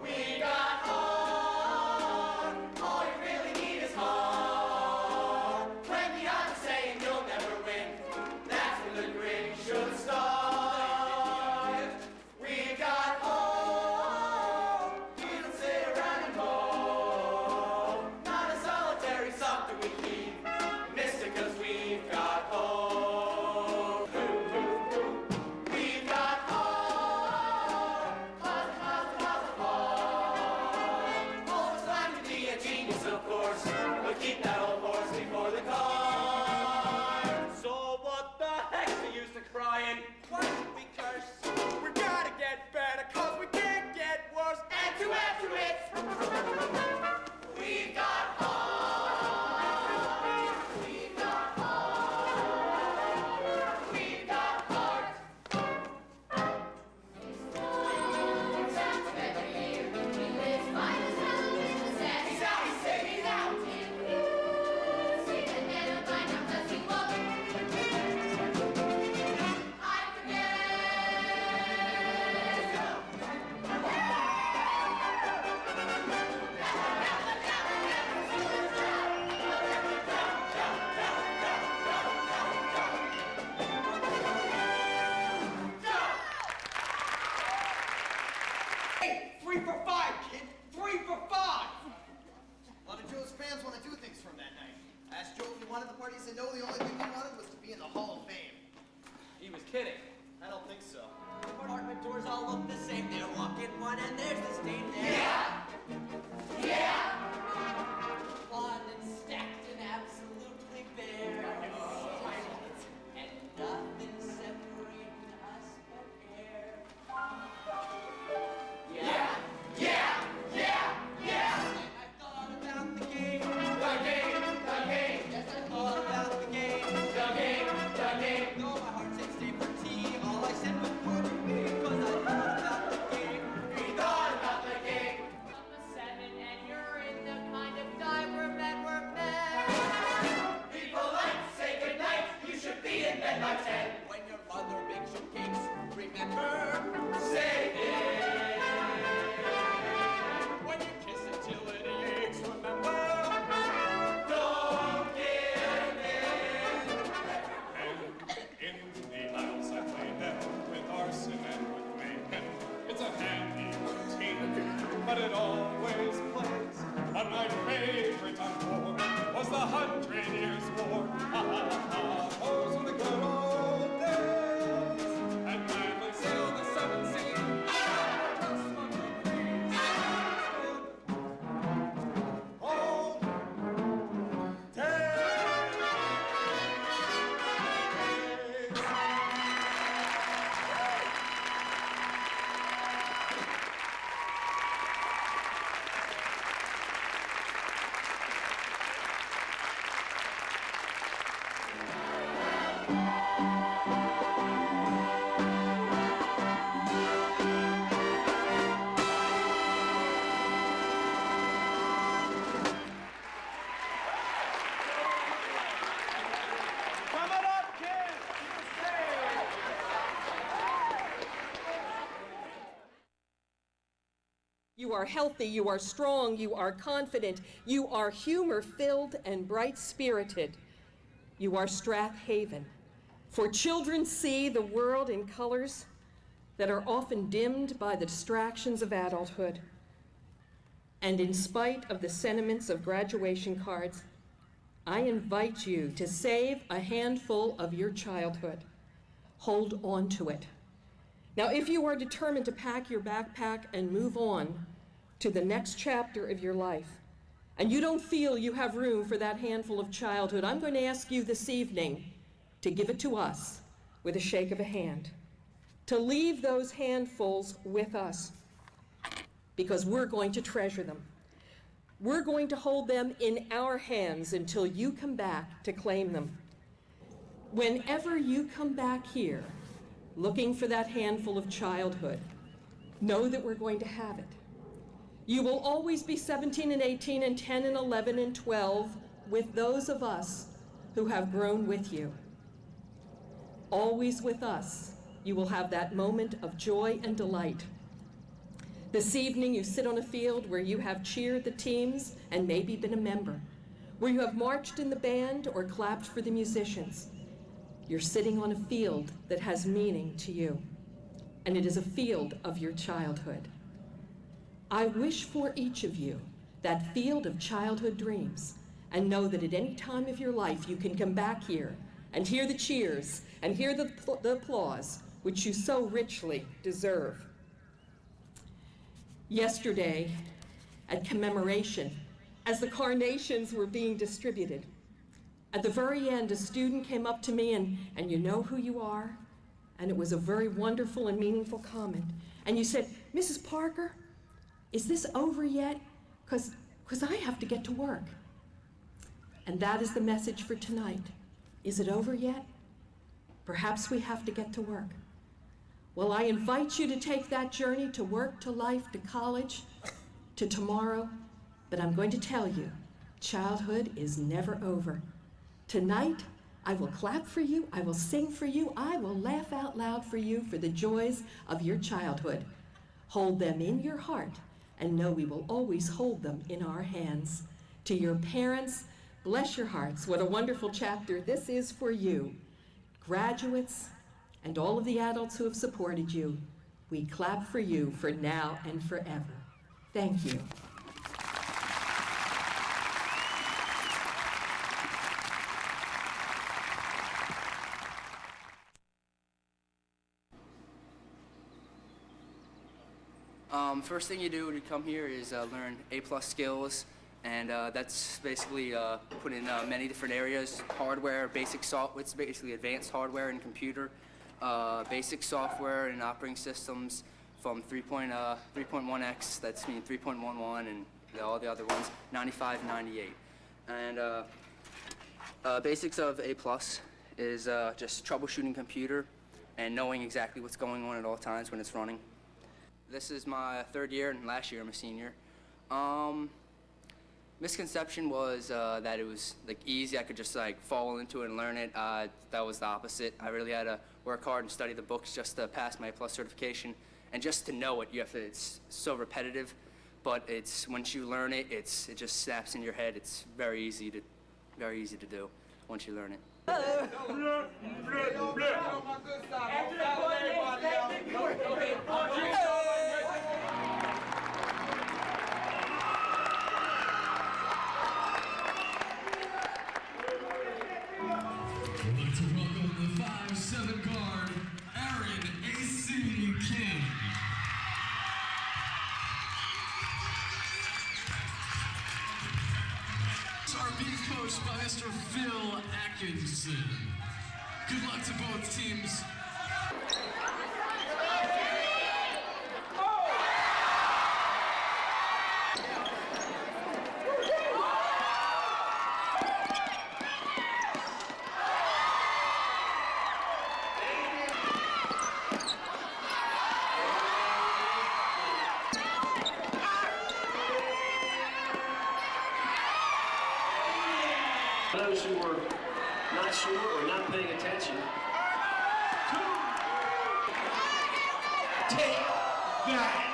Speaker 11: We got heart. All you really need is heart. When the odds are saying you'll never win, that's when the grit should start. We've got hope. We don't sit around and mope. Not a solitary something we keep. Missed it 'cause we've got hope. We've got heart. Miles and miles and miles apart. Always climbing to be a genius, of course. But keep that old horse before the cart. So what the heck's the use of crying? Why should we curse? We gotta get better 'cause we can't get worse. And to add to it, we've got heart. We've got heart. We've got heart. He's out, he's safe, he's out.
Speaker 19: Hey, 3 for 5, kid. 3 for 5. A lot of Joe's fans want to do things from that night. I asked Joe if he wanted the party. He said no, the only thing he wanted was to be in the Hall of Fame.
Speaker 7: He was kidding.
Speaker 19: I don't think so.
Speaker 11: Apartment doors all look the same. They're walking one and there's the stain there. Yeah! Yeah! One and stacked and absolutely bare. And nothing separating us but air. Yeah! Yeah! Yeah! Yeah! And I thought about the game. The game! The game! Yes, I thought about the game. The game! The game! Though my heart said stay for tea, all I said was pardon me, 'cause I thought about the game. We thought about the game.
Speaker 12: you are healthy, you are strong, you are confident, you are humor-filled and bright-spirited. You are Strath Haven. For children see the world in colors that are often dimmed by the distractions of adulthood. And in spite of the sentiments of graduation cards, I invite you to save a handful of your childhood. Hold on to it. Now, if you are determined to pack your backpack and move on to the next chapter of your life, and you don't feel you have room for that handful of childhood, I'm going to ask you this evening to give it to us with a shake of a hand, to leave those handfuls with us, because we're going to treasure them. We're going to hold them in our hands until you come back to claim them. Whenever you come back here looking for that handful of childhood, know that we're going to have it. You will always be 17 and 18 and 10 and 11 and 12 with those of us who have grown with you. Always with us, you will have that moment of joy and delight. This evening, you sit on a field where you have cheered the teams and maybe been a member, where you have marched in the band or clapped for the musicians. You're sitting on a field that has meaning to you, and it is a field of your childhood. I wish for each of you that field of childhood dreams, and know that at any time of your life you can come back here and hear the cheers and hear the applause which you so richly deserve. Yesterday, at commemoration, as the carnations were being distributed, at the very end, a student came up to me, and you know who you are, and it was a very wonderful and meaningful comment. And you said, "Mrs. Parker, is this over yet? Because I have to get to work." And that is the message for tonight. Is it over yet? Perhaps we have to get to work. Well, I invite you to take that journey to work, to life, to college, to tomorrow. But I'm going to tell you, childhood is never over. Tonight, I will clap for you, I will sing for you, I will laugh out loud for you for the joys of your childhood. Hold them in your heart, and know we will always hold them in our hands. To your parents, bless your hearts. What a wonderful chapter this is for you. Graduates, and all of the adults who have supported you, we clap for you for now and forever. Thank you.
Speaker 20: First thing you do when you come here is learn A+ skills, and that's basically put in many different areas. Hardware, basic software, it's basically advanced hardware and computer, basic software and operating systems from 3.1x, that's mean 3.11 and all the other ones, 95 and 98. And basics of A+ is just troubleshooting computer and knowing exactly what's going on at all times when it's running. This is my third year, and last year I'm a senior. Misconception was that it was like easy. I could just like fall into it and learn it. That was the opposite. I really had to work hard and study the books just to pass my A+ certification, and just to know it. You have to. It's so repetitive, but it's once you learn it, it just snaps in your head. It's very easy to do once you learn it.
Speaker 21: We'd like to welcome the 5'7" guard, Aaron A.C. King. Are being coached by Mr. Phil Atkinson. Good luck to both teams.
Speaker 22: Those who were not sure or not paying attention, take that.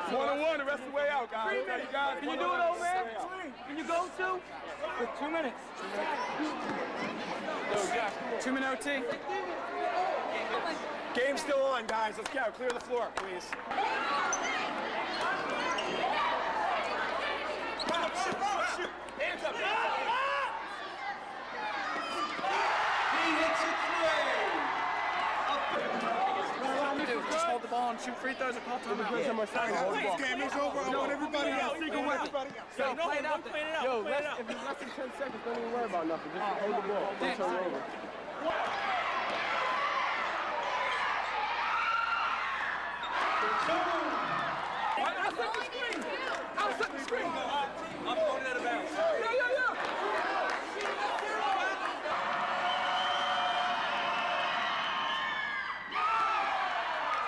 Speaker 6: 1-on-1 the rest of the way out, guys.
Speaker 8: 3 minutes. Can you do it, old man? Can you go to? 2 minutes.
Speaker 6: Yo, Jack, come on.
Speaker 8: 2-minute OT.
Speaker 6: Game's still on, guys. Let's go. Clear the floor, please. Shoot. Hands up.
Speaker 19: He hits a three.
Speaker 8: Just hold the ball and shoot free throws or call timeout.
Speaker 6: This game is over. I want everybody else.
Speaker 8: Yo, play it out.
Speaker 1: Yo, if it's less than 10 seconds, don't even worry about nothing. Just hold the ball. Don't turn it over.
Speaker 8: I'll set the screen.
Speaker 7: I'm throwing it out of bounds.
Speaker 8: Yeah.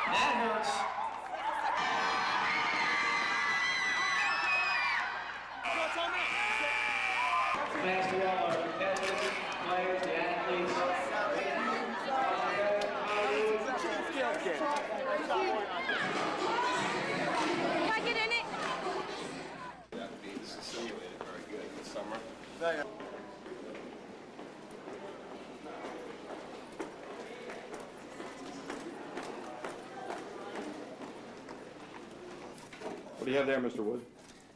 Speaker 19: That hurts. Basketball are competitive players, the athletes.
Speaker 14: Can I get in it?
Speaker 6: That beats the simulated very good this summer.
Speaker 3: What do you have there, Mr. Wood?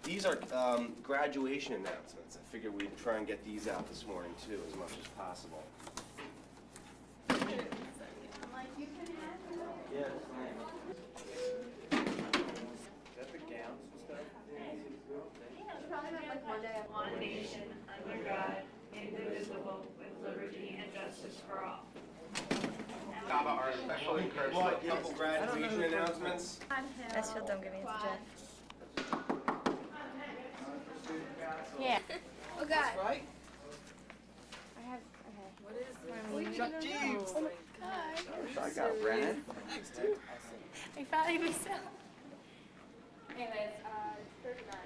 Speaker 13: These are graduation announcements. I figured we'd try and get these out this morning too, as much as possible. Yes, ma'am. Is that the gowns and stuff?
Speaker 15: One nation, under God, indivisible, with liberty and justice for all.
Speaker 13: Kava, our special encouragement. Couple graduation announcements.
Speaker 14: Westfield, don't give me a jet. Yeah. Oh God.
Speaker 19: Right?
Speaker 14: I have. Okay. What is this?
Speaker 19: Chuck Jeeves.
Speaker 14: Oh my God.
Speaker 9: I got Brandon.
Speaker 14: I finally missed out. Anyways, 39.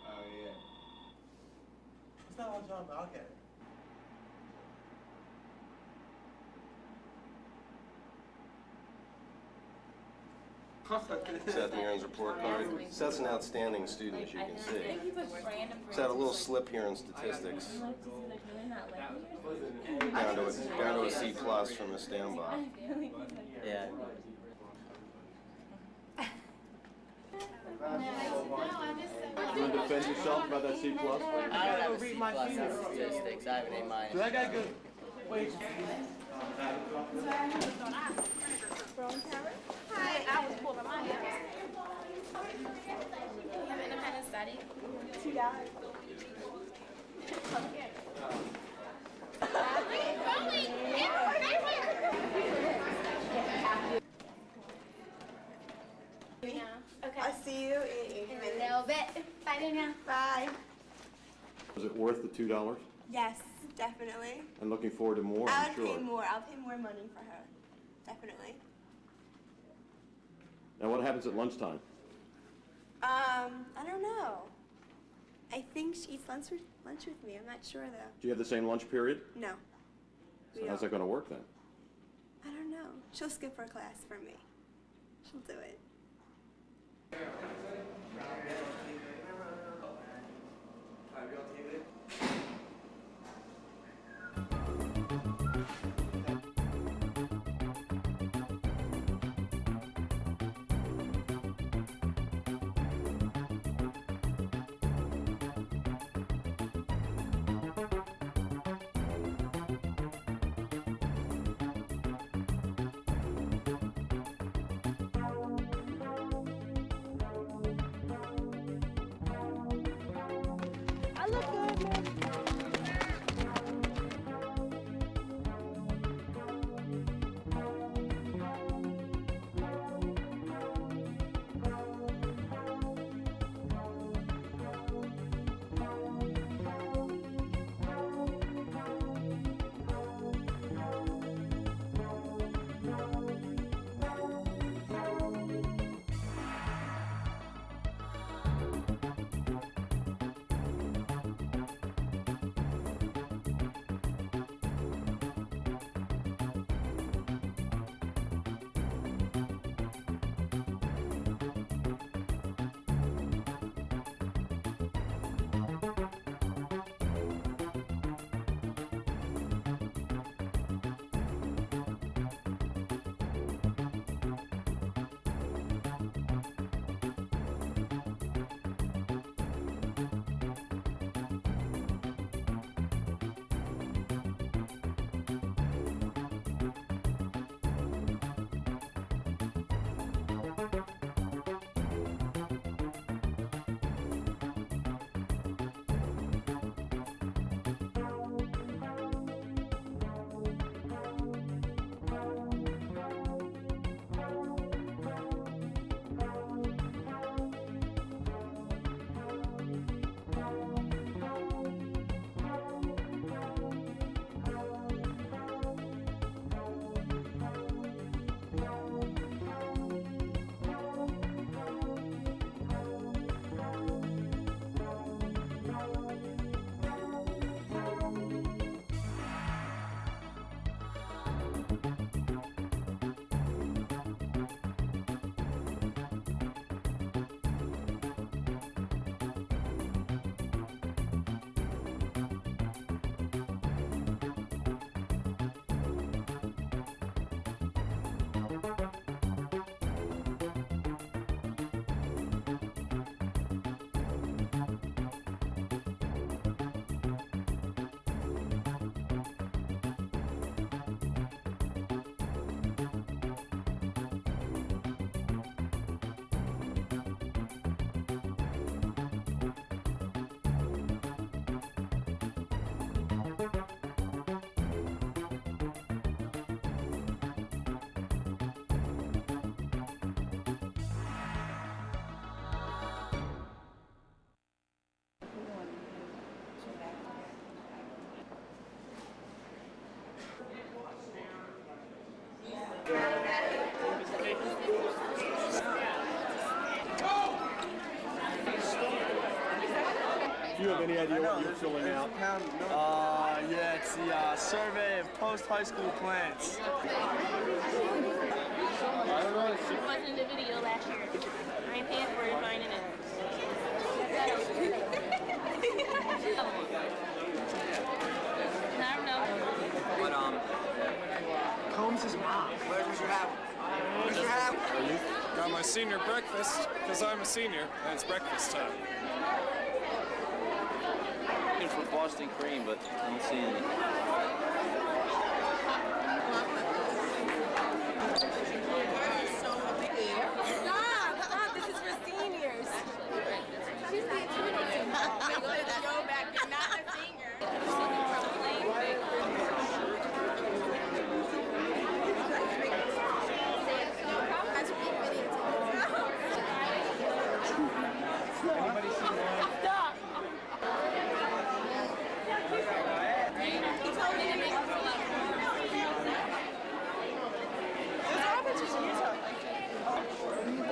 Speaker 13: Oh yeah.
Speaker 19: It's not on John, but I'll get it.
Speaker 13: Seth Mirren's report card. Seth's an outstanding student, as you can see. He's had a little slip here in statistics. Down to a C+ from a standby.
Speaker 20: Yeah.
Speaker 3: You want to defend yourself about that C+?
Speaker 20: I don't have a C+ on statistics. I have an A-.
Speaker 19: So that guy good. Wait.
Speaker 14: Hi, I was pulled on my head. You have independent study? $2.
Speaker 23: Okay. I'll see you in a little bit. Bye, Danielle. Bye.
Speaker 3: Was it worth the $2?
Speaker 23: Yes, definitely.
Speaker 3: I'm looking forward to more,
Speaker 23: I
Speaker 3: I'm
Speaker 23: would
Speaker 3: sure.
Speaker 23: pay more. I'll pay more money for her. Definitely.
Speaker 3: Now what happens at lunchtime?
Speaker 23: I don't know. I think she eats lunch with me. I'm not sure though.
Speaker 3: Do you have the same lunch period?
Speaker 23: No.
Speaker 3: So how's that going to work then?
Speaker 23: I don't know. She'll skip her class for me. She'll do it.
Speaker 14: I look
Speaker 1: any idea what you're filling out?
Speaker 8: Yeah, it's the survey of post-high school plans.
Speaker 14: It wasn't in the video last year. I ain't paying for it, finding it. I don't know.
Speaker 8: But, Combs' mom. Where's your hat? Where's your hat?
Speaker 6: Got my senior breakfast, because I'm a senior, and it's breakfast time.
Speaker 4: Looking for Boston cream, but I don't see any.
Speaker 14: Stop! This is for seniors. She's the intimidating. Go back there, not a
Speaker 1: Anybody see mine?
Speaker 14: Stop! He told me to make it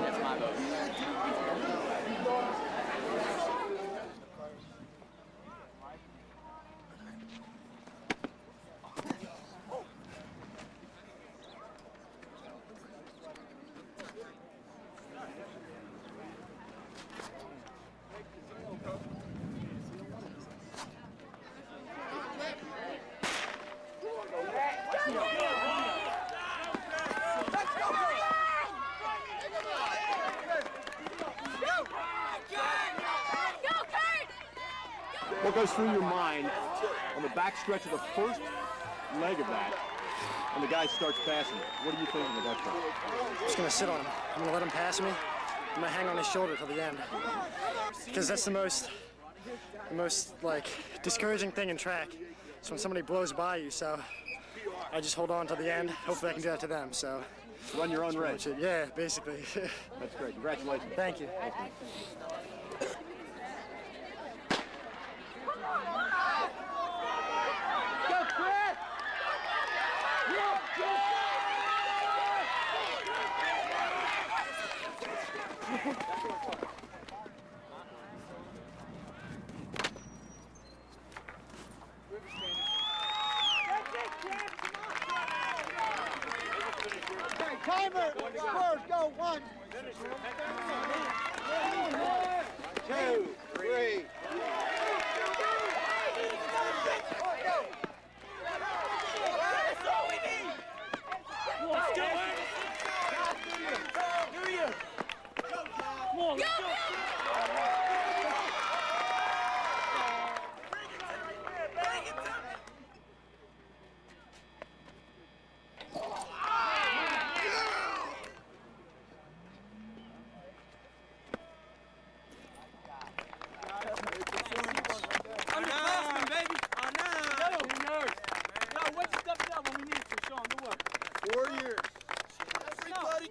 Speaker 4: That's my vote.
Speaker 3: What goes through your mind on the back stretch of the first leg of that, and the guy starts passing it? What are you thinking at that point?
Speaker 10: I'm just gonna sit on him. I'm gonna let him pass me. I'm gonna hang on his shoulder till the end. Because that's the most like discouraging thing in track. It's when somebody blows by you, so I just hold on till the end. Hopefully I can do that to them, so.
Speaker 3: Run your own race.
Speaker 10: Yeah, basically.
Speaker 3: That's great. Congratulations.
Speaker 10: Thank you.
Speaker 14: Go, Chris!
Speaker 1: Timer! Spurs, go! 1, 2, 3.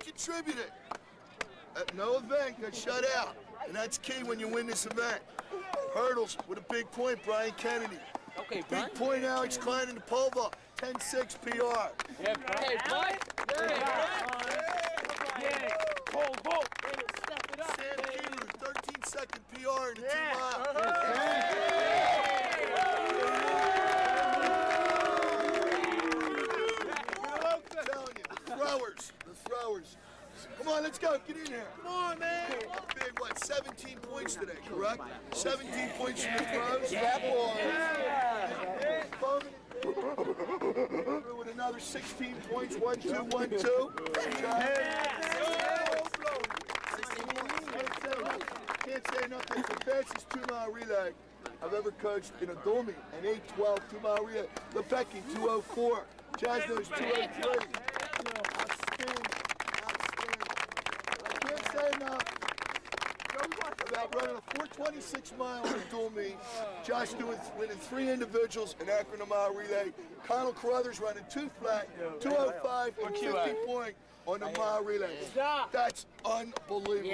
Speaker 16: Contributed. At no event got shut out, and that's key when you win this event. Hurdles with a big point, Brian Kennedy.
Speaker 7: Okay,
Speaker 16: big point, Alex Klein in the pole vault, 10-6 PR.
Speaker 7: Yeah, Brian. Hey, Brian. Yeah. Pole vault.
Speaker 16: Sam Keeler, 13-second PR in the 2 mile. I'm telling you, the throwers. Come on, let's go. Get in here. Come on, man. Big, what, 17 points today, correct? 17 points from the throws? Yeah, boy. With another 16 points, 1-2, 1-2. Can't say enough. It's the fastest 2-mile relay I've ever coached in a Domi, an 8-12 2-mile relay. Lepecki, 2:04. Jasno's 2:03. Outstanding. I can't say enough about running a 4:26 mile in a dual meet. Josh winning 3 individuals in Akron a mile relay. Connell Carruthers running 2 flat, 2:05 and 50 point on the mile relay. That's unbelievable.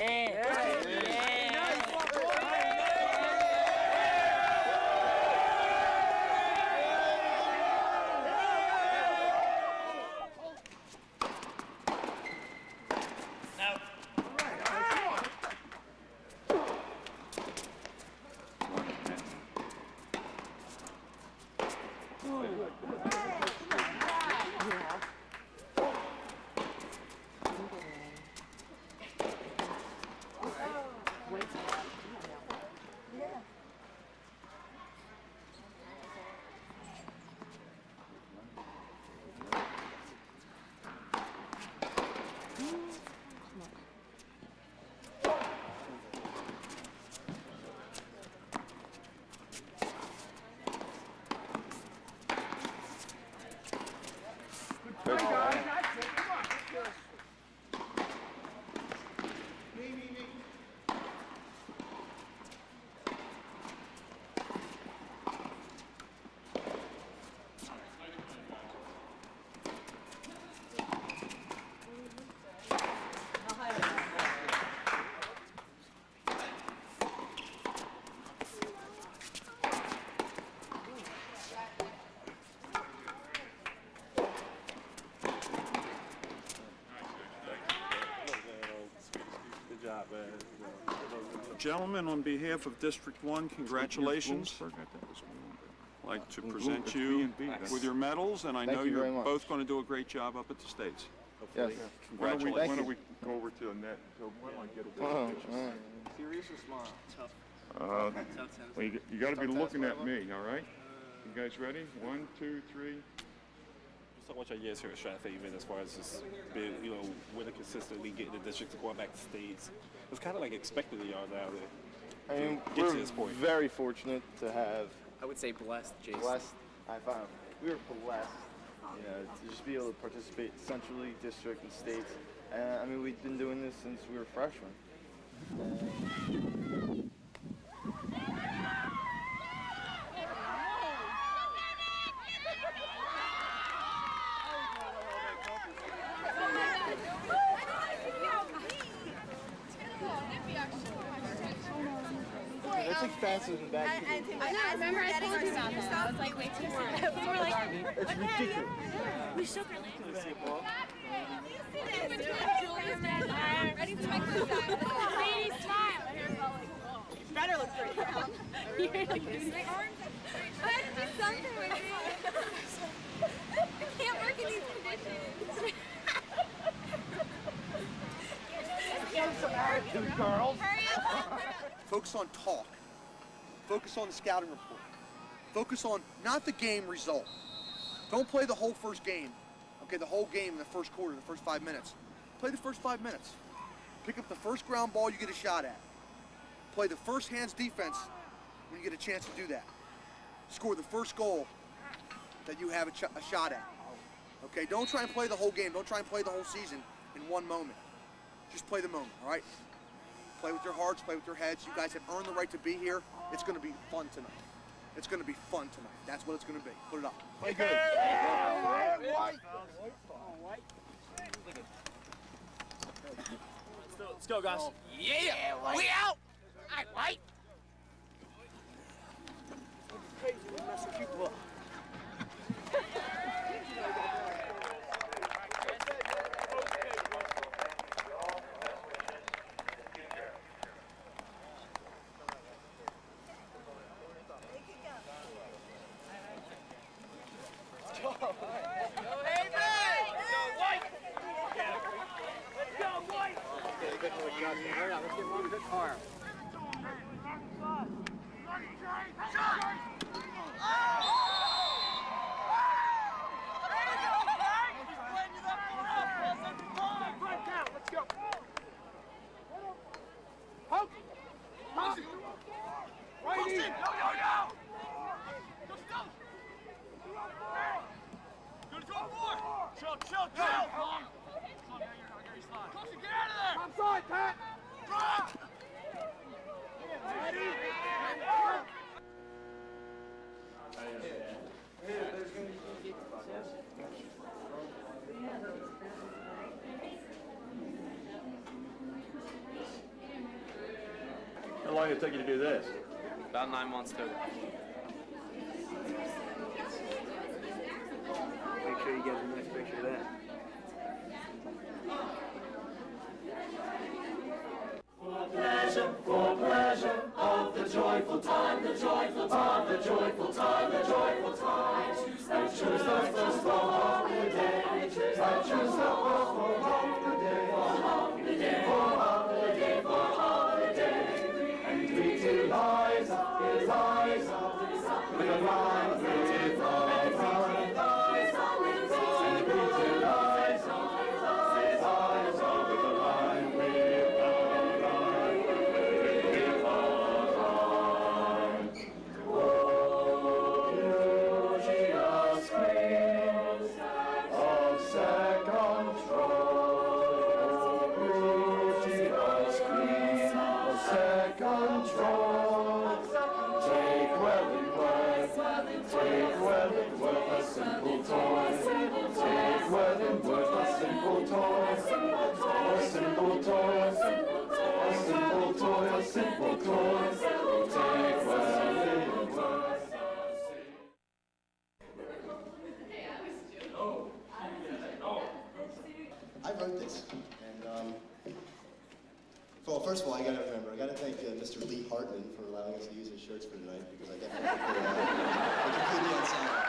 Speaker 2: Gentlemen, on behalf of District 1, congratulations. I'd like to present you with your medals, and I know you're both going to do a great job up at the States.
Speaker 5: Yes.
Speaker 2: Congratulations.
Speaker 5: Why don't
Speaker 2: we
Speaker 5: go over to the net? So why don't I get
Speaker 2: a
Speaker 7: Serious or smile? Tough.
Speaker 5: well, you got to be looking at me, all right? You guys ready? 1, 2, 3.
Speaker 18: So much our years here at Strath Haven, as far as just being, winning consistently, getting the district to going back to states. It's kind of like expected of y'all now
Speaker 5: I mean,
Speaker 18: get
Speaker 5: we're
Speaker 18: to this point.
Speaker 5: very fortunate to have.
Speaker 4: I would say blessed, Jason.
Speaker 5: Blessed. We were blessed, to just be able to participate centrally, district, and states. I mean, we've been doing this since we were freshmen. It's expensive and bad.
Speaker 23: I remember I told you about that. It's like way too much. We were like,
Speaker 5: it's ridiculous.
Speaker 23: We shook our legs. Ready to make this time. Lady, smile. You better look pretty. You're like this. I had to do something with me. I can't work in these conditions.
Speaker 19: Get some attitude, girls.
Speaker 23: Hurry up.
Speaker 19: Focus on talk. Focus on the scouting report. Focus on not the game result. Don't play the whole first game. Okay, the whole game in the first quarter, the first 5 minutes. Play the first 5 minutes. Pick up the first ground ball you get a shot at. Play the first hands defense when you get a chance to do that. Score the first goal that you have a shot at. Okay, don't try and play the whole game. Don't try and play the whole season in one moment. Just play the moment, all right? Play with your hearts, play with your heads. You guys have earned the right to be here. It's going to be fun tonight. It's going to be fun tonight. That's what it's going to be. Put it up. Play good.
Speaker 4: Let's go, guys.
Speaker 19: Yeah,
Speaker 4: we out.
Speaker 19: All right, White.
Speaker 7: Crazy, we messing people up. Let's get one good car. Let's go. Poke. Poke. Right in. Chill. Cloche, get out of there! I'm sorry, Pat!
Speaker 3: How long did it take you to do this?
Speaker 4: About 9 months total.
Speaker 7: Make sure you get a nice picture of that.
Speaker 21: For pleasure of the joyful time, the joyful time, the joyful time, the joyful time. I choose the first for holiday. I choose the first for holiday. For holiday, for holiday, for holiday. And greet to Liza, with a rhyme, with a rhyme. And greet to Liza, with a rhyme, with
Speaker 13: I wrote this, and
Speaker 11: Well, first of all, I gotta thank Mr. Lee Hartman for allowing us to use his shirts for tonight, because I definitely think they completely outside.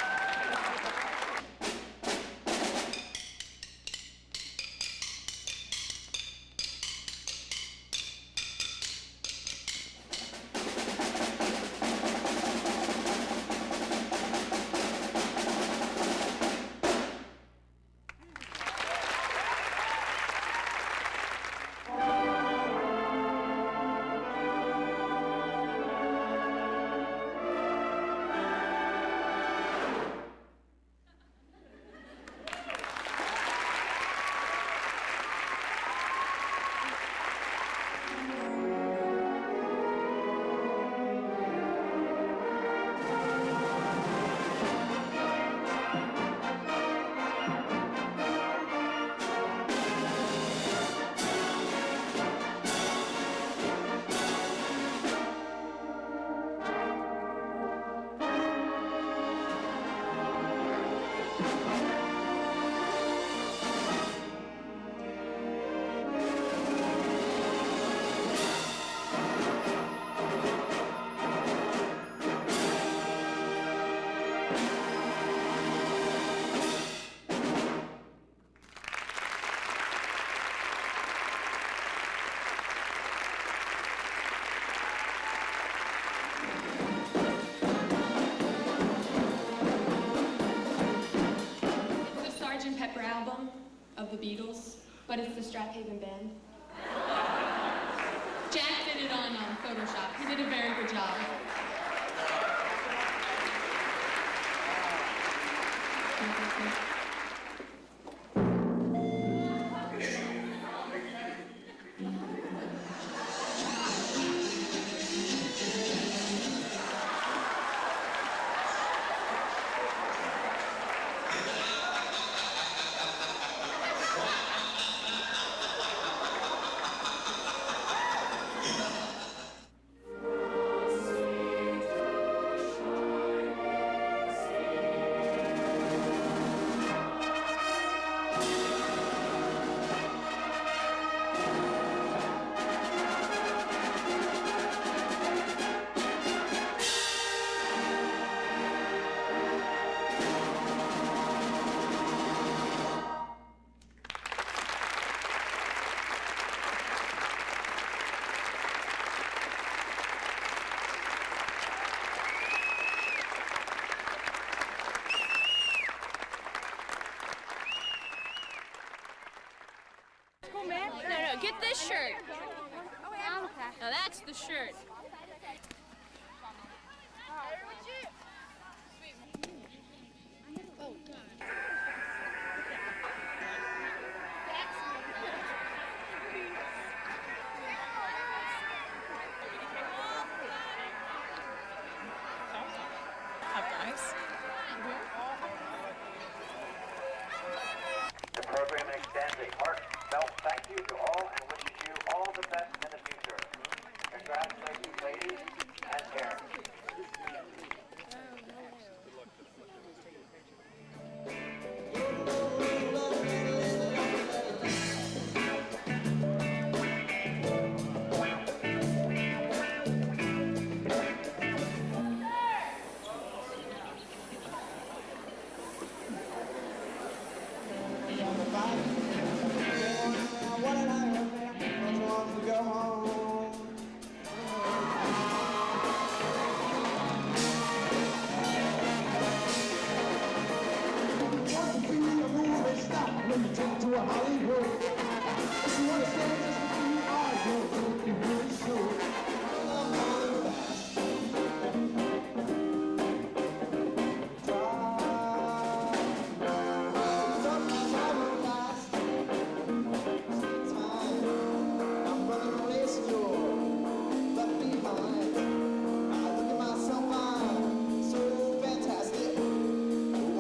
Speaker 12: Pepper album of the Beatles, but it's the Strath Band. Jack did it on Photoshop. He did a very good job.
Speaker 17: No, get this shirt. Now that's the shirt.
Speaker 24: The program extends a heartfelt thank you to all and wishes you all the best in the future. Congratulations, ladies and parents.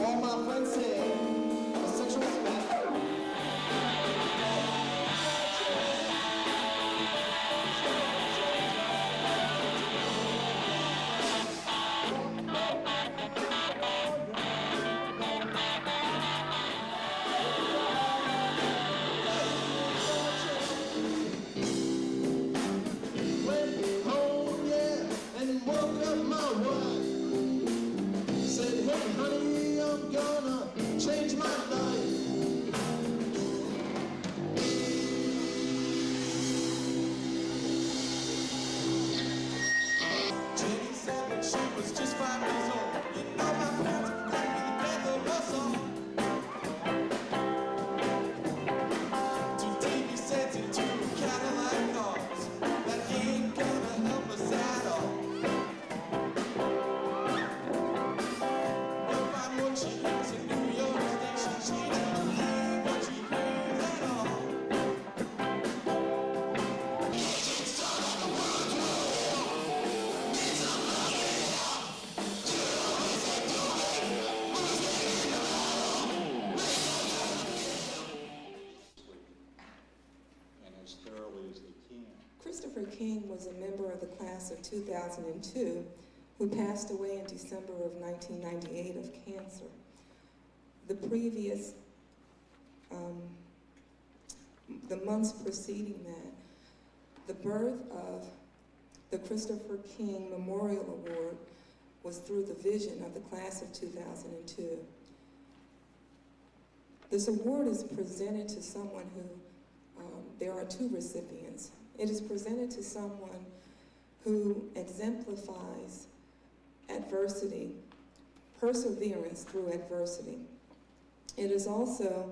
Speaker 21: All my friends say, a sexual smack.
Speaker 9: Christopher King was a member of the class of 2002 who passed away in December of 1998 of cancer. The previous, the months preceding that, the birth of the Christopher King Memorial Award was through the vision of the class of 2002. This award is presented to someone who, there are two recipients. It is presented to someone who exemplifies adversity, perseverance through adversity. It is also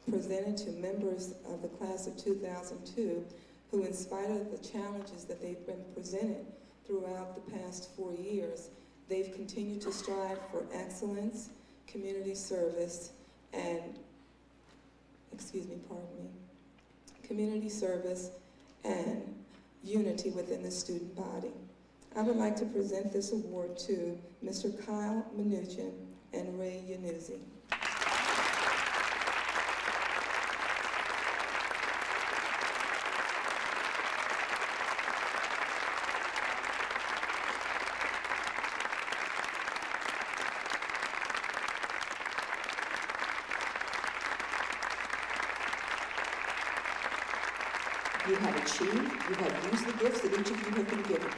Speaker 9: presented to members of the class of 2002 who, in spite of the challenges that they've been presented throughout the past 4 years, they've continued to strive for excellence, community service, and, community service and unity within the student body. I would like to present this award to Mr. Kyle Mnuchin and Ray Yanuzzi.
Speaker 15: You have achieved, you have used the gifts that each of you have been given.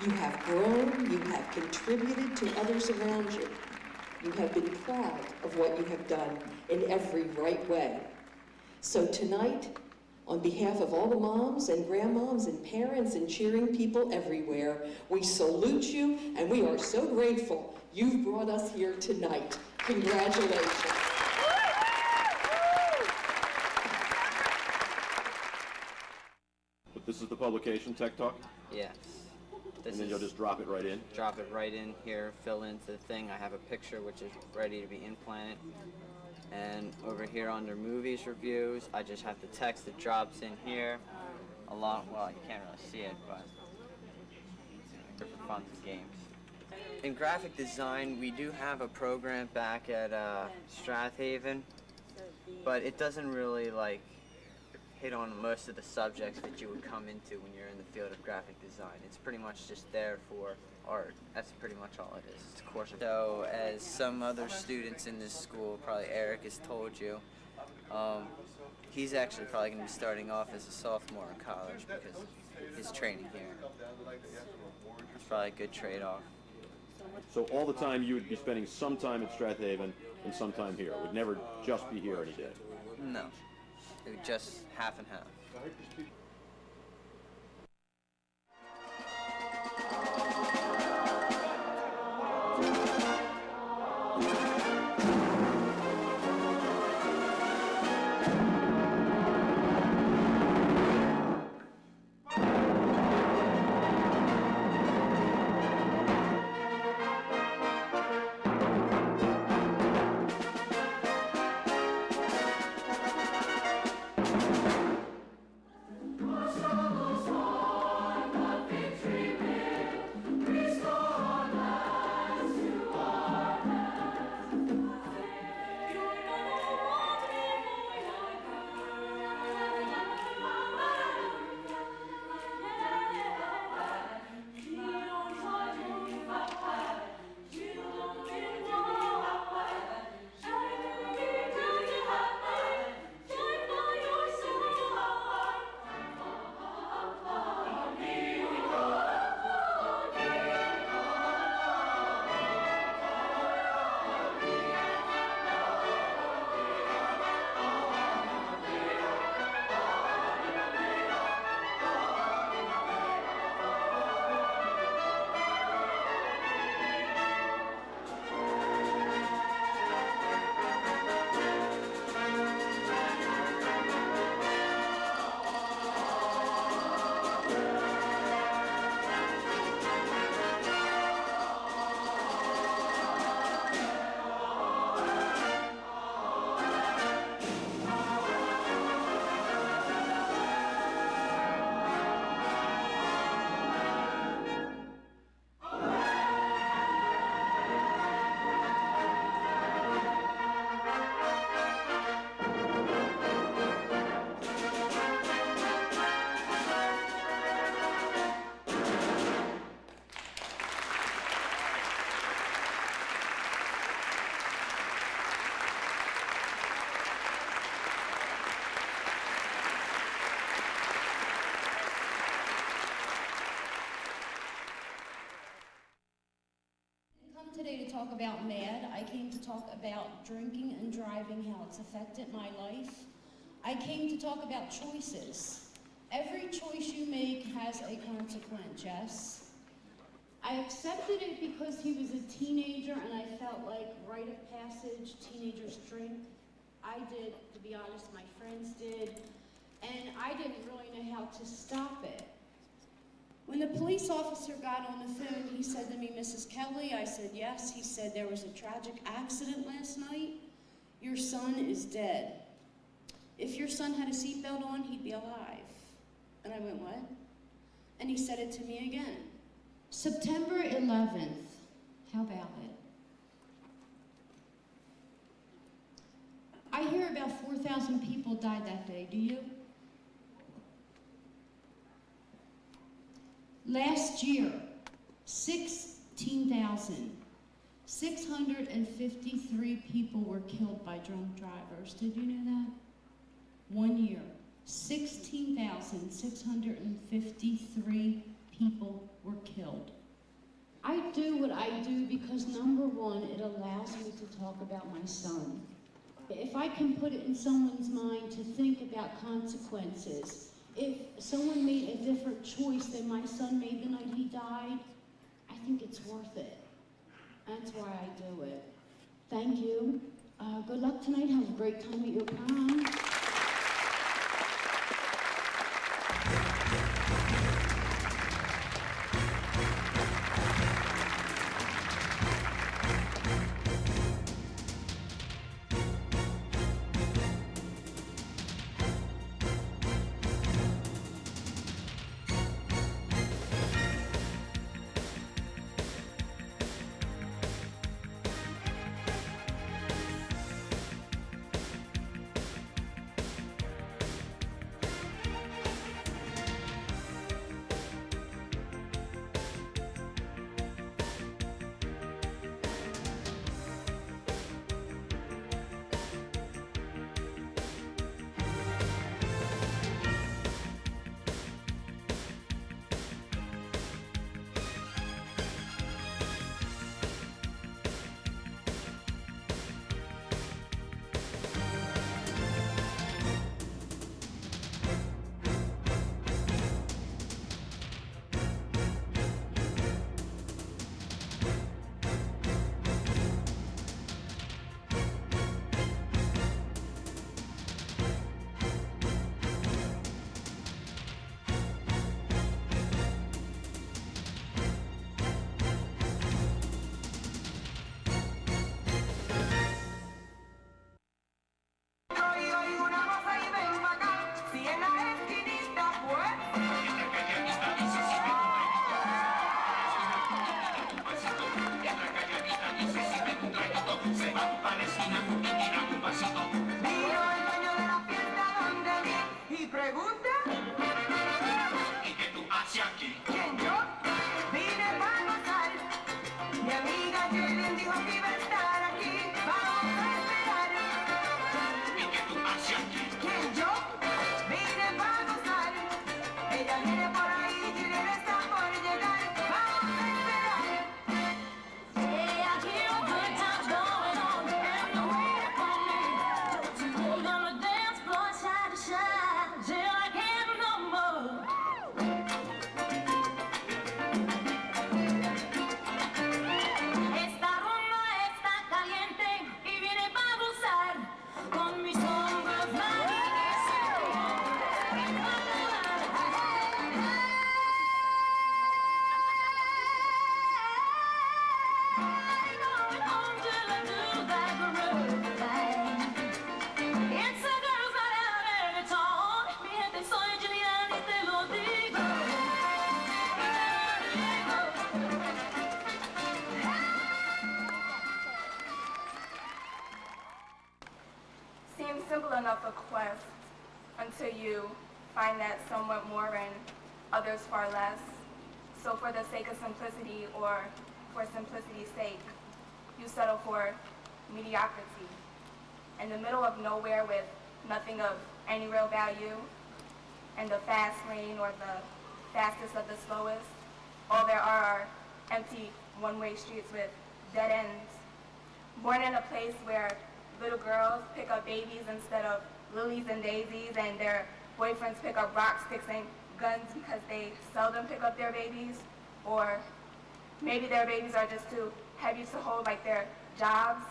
Speaker 15: You have grown, you have contributed to others around you. You have been proud of what you have done in every right way. So tonight, on behalf of all the moms and grandmoms and parents and cheering people everywhere, we salute you and we are so grateful you've brought us here tonight. Congratulations.
Speaker 20: This is the publication, Tech Talk?
Speaker 22: Yes.
Speaker 20: And then you'll just drop it right in?
Speaker 22: Drop it right in here, fill into the thing. I have a picture which is ready to be implanted. And over here under movies reviews, I just have the text that drops in here. Along, well, you can't really see it, but for fun and games. In graphic design, we do have a program back at Strath, but it doesn't really hit on most of the subjects that you would come into when you're in the field of graphic design. It's pretty much just there for art. That's pretty much all it is. It's a course. So as some other students in this school, probably Eric has told you, he's actually probably going to be starting off as a sophomore in college because of his training here. It's probably a good trade-off.
Speaker 20: So all the time you would be spending some time at Strath and some time here. It would never just be here any day.
Speaker 22: No. It was just half and half.
Speaker 6: about MAD. I came to talk about drinking and driving, how it's affected my life. I came to talk about choices. Every choice you make has a consequence, yes? I accepted it because he was a teenager and I felt like rite of passage, teenagers drink. I did, to be honest, my friends did, and I didn't really know how to stop it. When the police officer got on the phone, he said to me, Mrs. Kelly, I said, yes. He said, there was a tragic accident last night. Your son is dead. If your son had a seatbelt on, he'd be alive. And I went, what? And he said it to me again. September 11th, how about it? I hear about 4,000 people died that day, do you? Last year, 16,653 people were killed by drunk drivers. Did you know that? 1 year, 16,653 people were killed. I do what I do because, number one, it allows me to talk about my son. If I can put it in someone's mind to think about consequences, if someone made a different choice than my son made the night he died, I think it's worth it. That's why I do it. Thank you. Good luck tonight. Have a great time at your prom.
Speaker 8: enough a quest until you find that somewhat more and others far less. So for the sake of simplicity, or for simplicity's sake, you settle for mediocrity. In the middle of nowhere with nothing of any real value, and the fast lane or the fastest of the slowest, all there are empty one-way streets with dead ends born in a place where little girls pick up babies instead of lilies and daisies, and their boyfriends pick up rock sticks and guns because they seldom pick up their babies, or maybe their babies are just too heavy to hold like their jobs.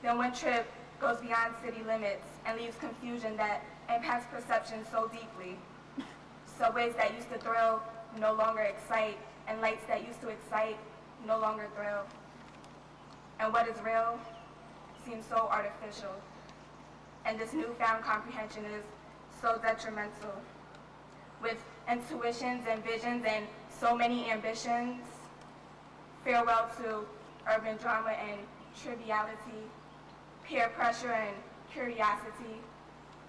Speaker 8: Then one trip goes beyond city limits and leaves confusion that impacts perception so deeply. Subways that used to thrill no longer excite, and lights that used to excite no longer thrill. And what is real seems so artificial. And this newfound comprehension is so detrimental. With intuitions and visions and so many ambitions, farewell to urban drama and triviality, peer pressure and curiosity,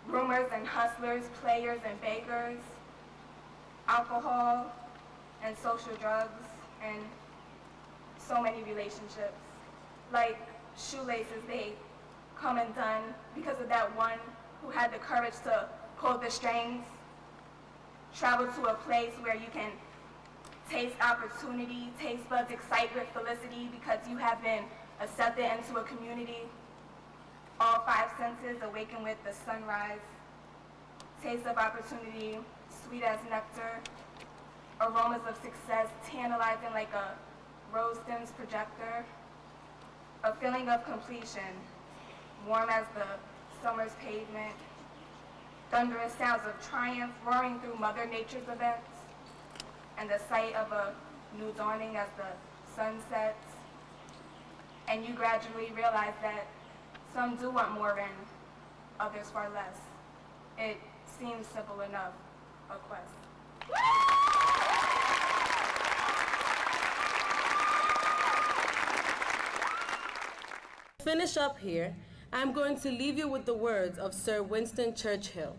Speaker 8: rumors and hustlers, players and beggars, alcohol and social drugs, and so many relationships. Like shoelaces, they come undone because of that one who had the courage to pull the strings. Travel to a place where you can taste opportunity, taste buds excite with felicity because you have been accepted into a community. All five senses awaken with the sunrise. Taste of opportunity, sweet as nectar. Aromas of success, tantalizing like a rose stems projector. A feeling of completion, warm as the summer's pavement. Thunderous sounds of triumph roaring through Mother Nature's events. And the sight of a new dawning as the sun sets. And you gradually realize that some do want more and others far less. It seems simple enough, a quest.
Speaker 1: Finish up here, I'm going to leave you with the words of Sir Winston Churchill.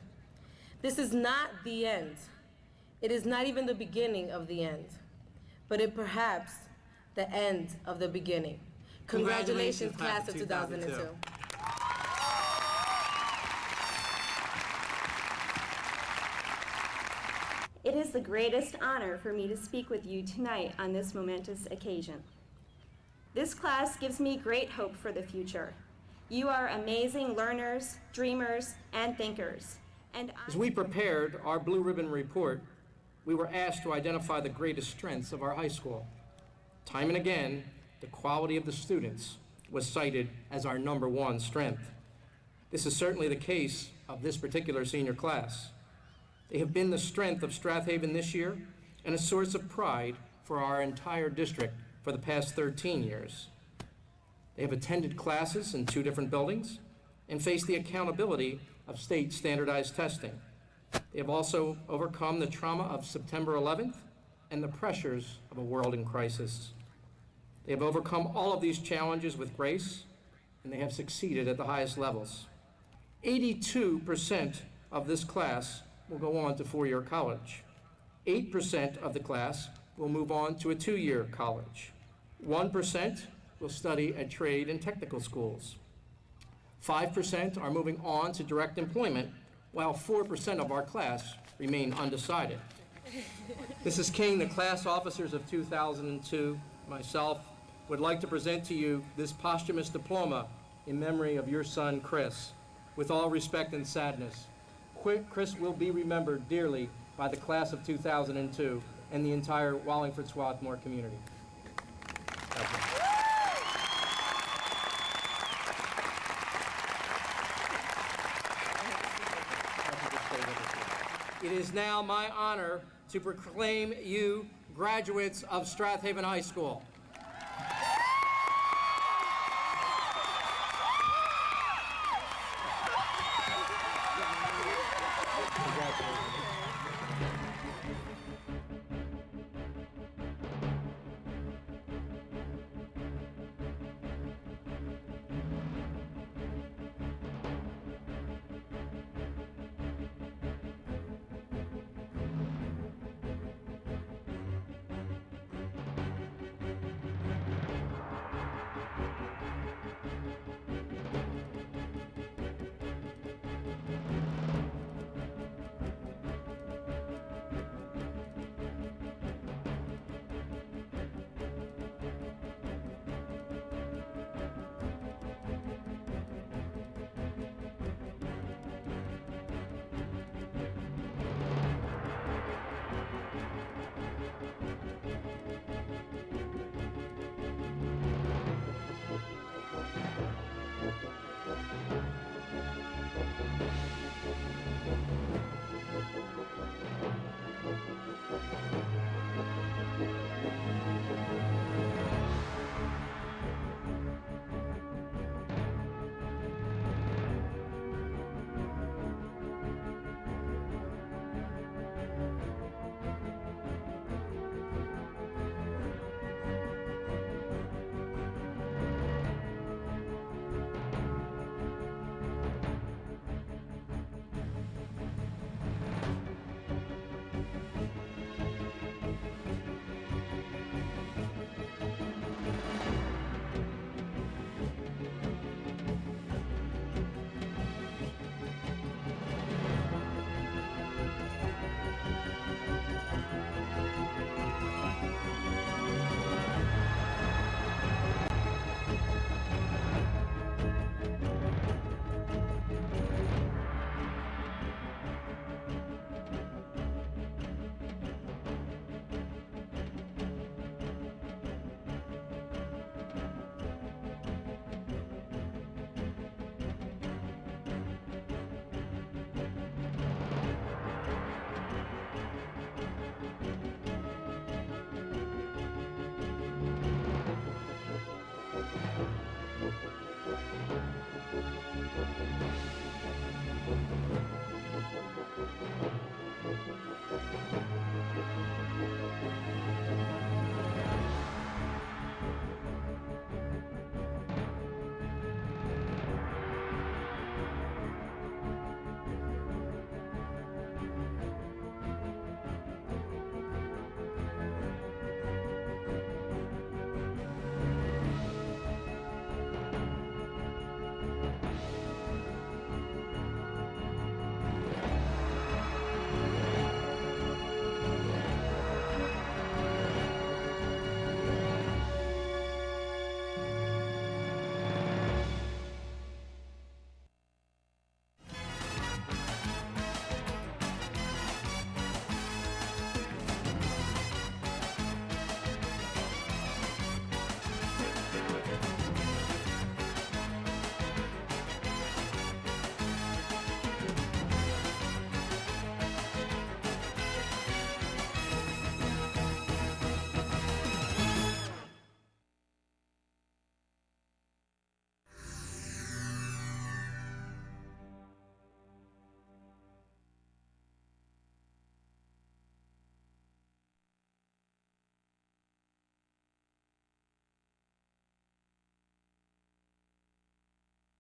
Speaker 1: This is not the end. It is not even the beginning of the end, but it perhaps the end of the beginning. Congratulations, class of 2002.
Speaker 10: It is the greatest honor for me to speak with you tonight on this momentous occasion. This class gives me great hope for the future. You are amazing learners, dreamers, and thinkers. And
Speaker 14: as we prepared our Blue Ribbon Report, we were asked to identify the greatest strengths of our high school. Time and again, the quality of the students was cited as our #1 strength. This is certainly the case of this particular senior class. They have been the strength of Strath Haven this year and a source of pride for our entire district for the past 13 years. They have attended classes in 2 different buildings and faced the accountability of state standardized testing. They have also overcome the trauma of September 11th and the pressures of a world in crisis. They have overcome all of these challenges with grace, and they have succeeded at the highest levels. 82% of this class will go on to 4-year college. 8% of the class will move on to a 2-year college. 1% will study at trade and technical schools. 5% are moving on to direct employment, while 4% of our class remain undecided. Mrs. King, the class officers of 2002, myself, would like to present to you this posthumous diploma in memory of your son, Chris. With all respect and sadness, Chris will be remembered dearly by the class of 2002 and the entire Wallingford-Swarthmore community. Thank you. It is now my honor to proclaim you graduates of Strath Haven High School.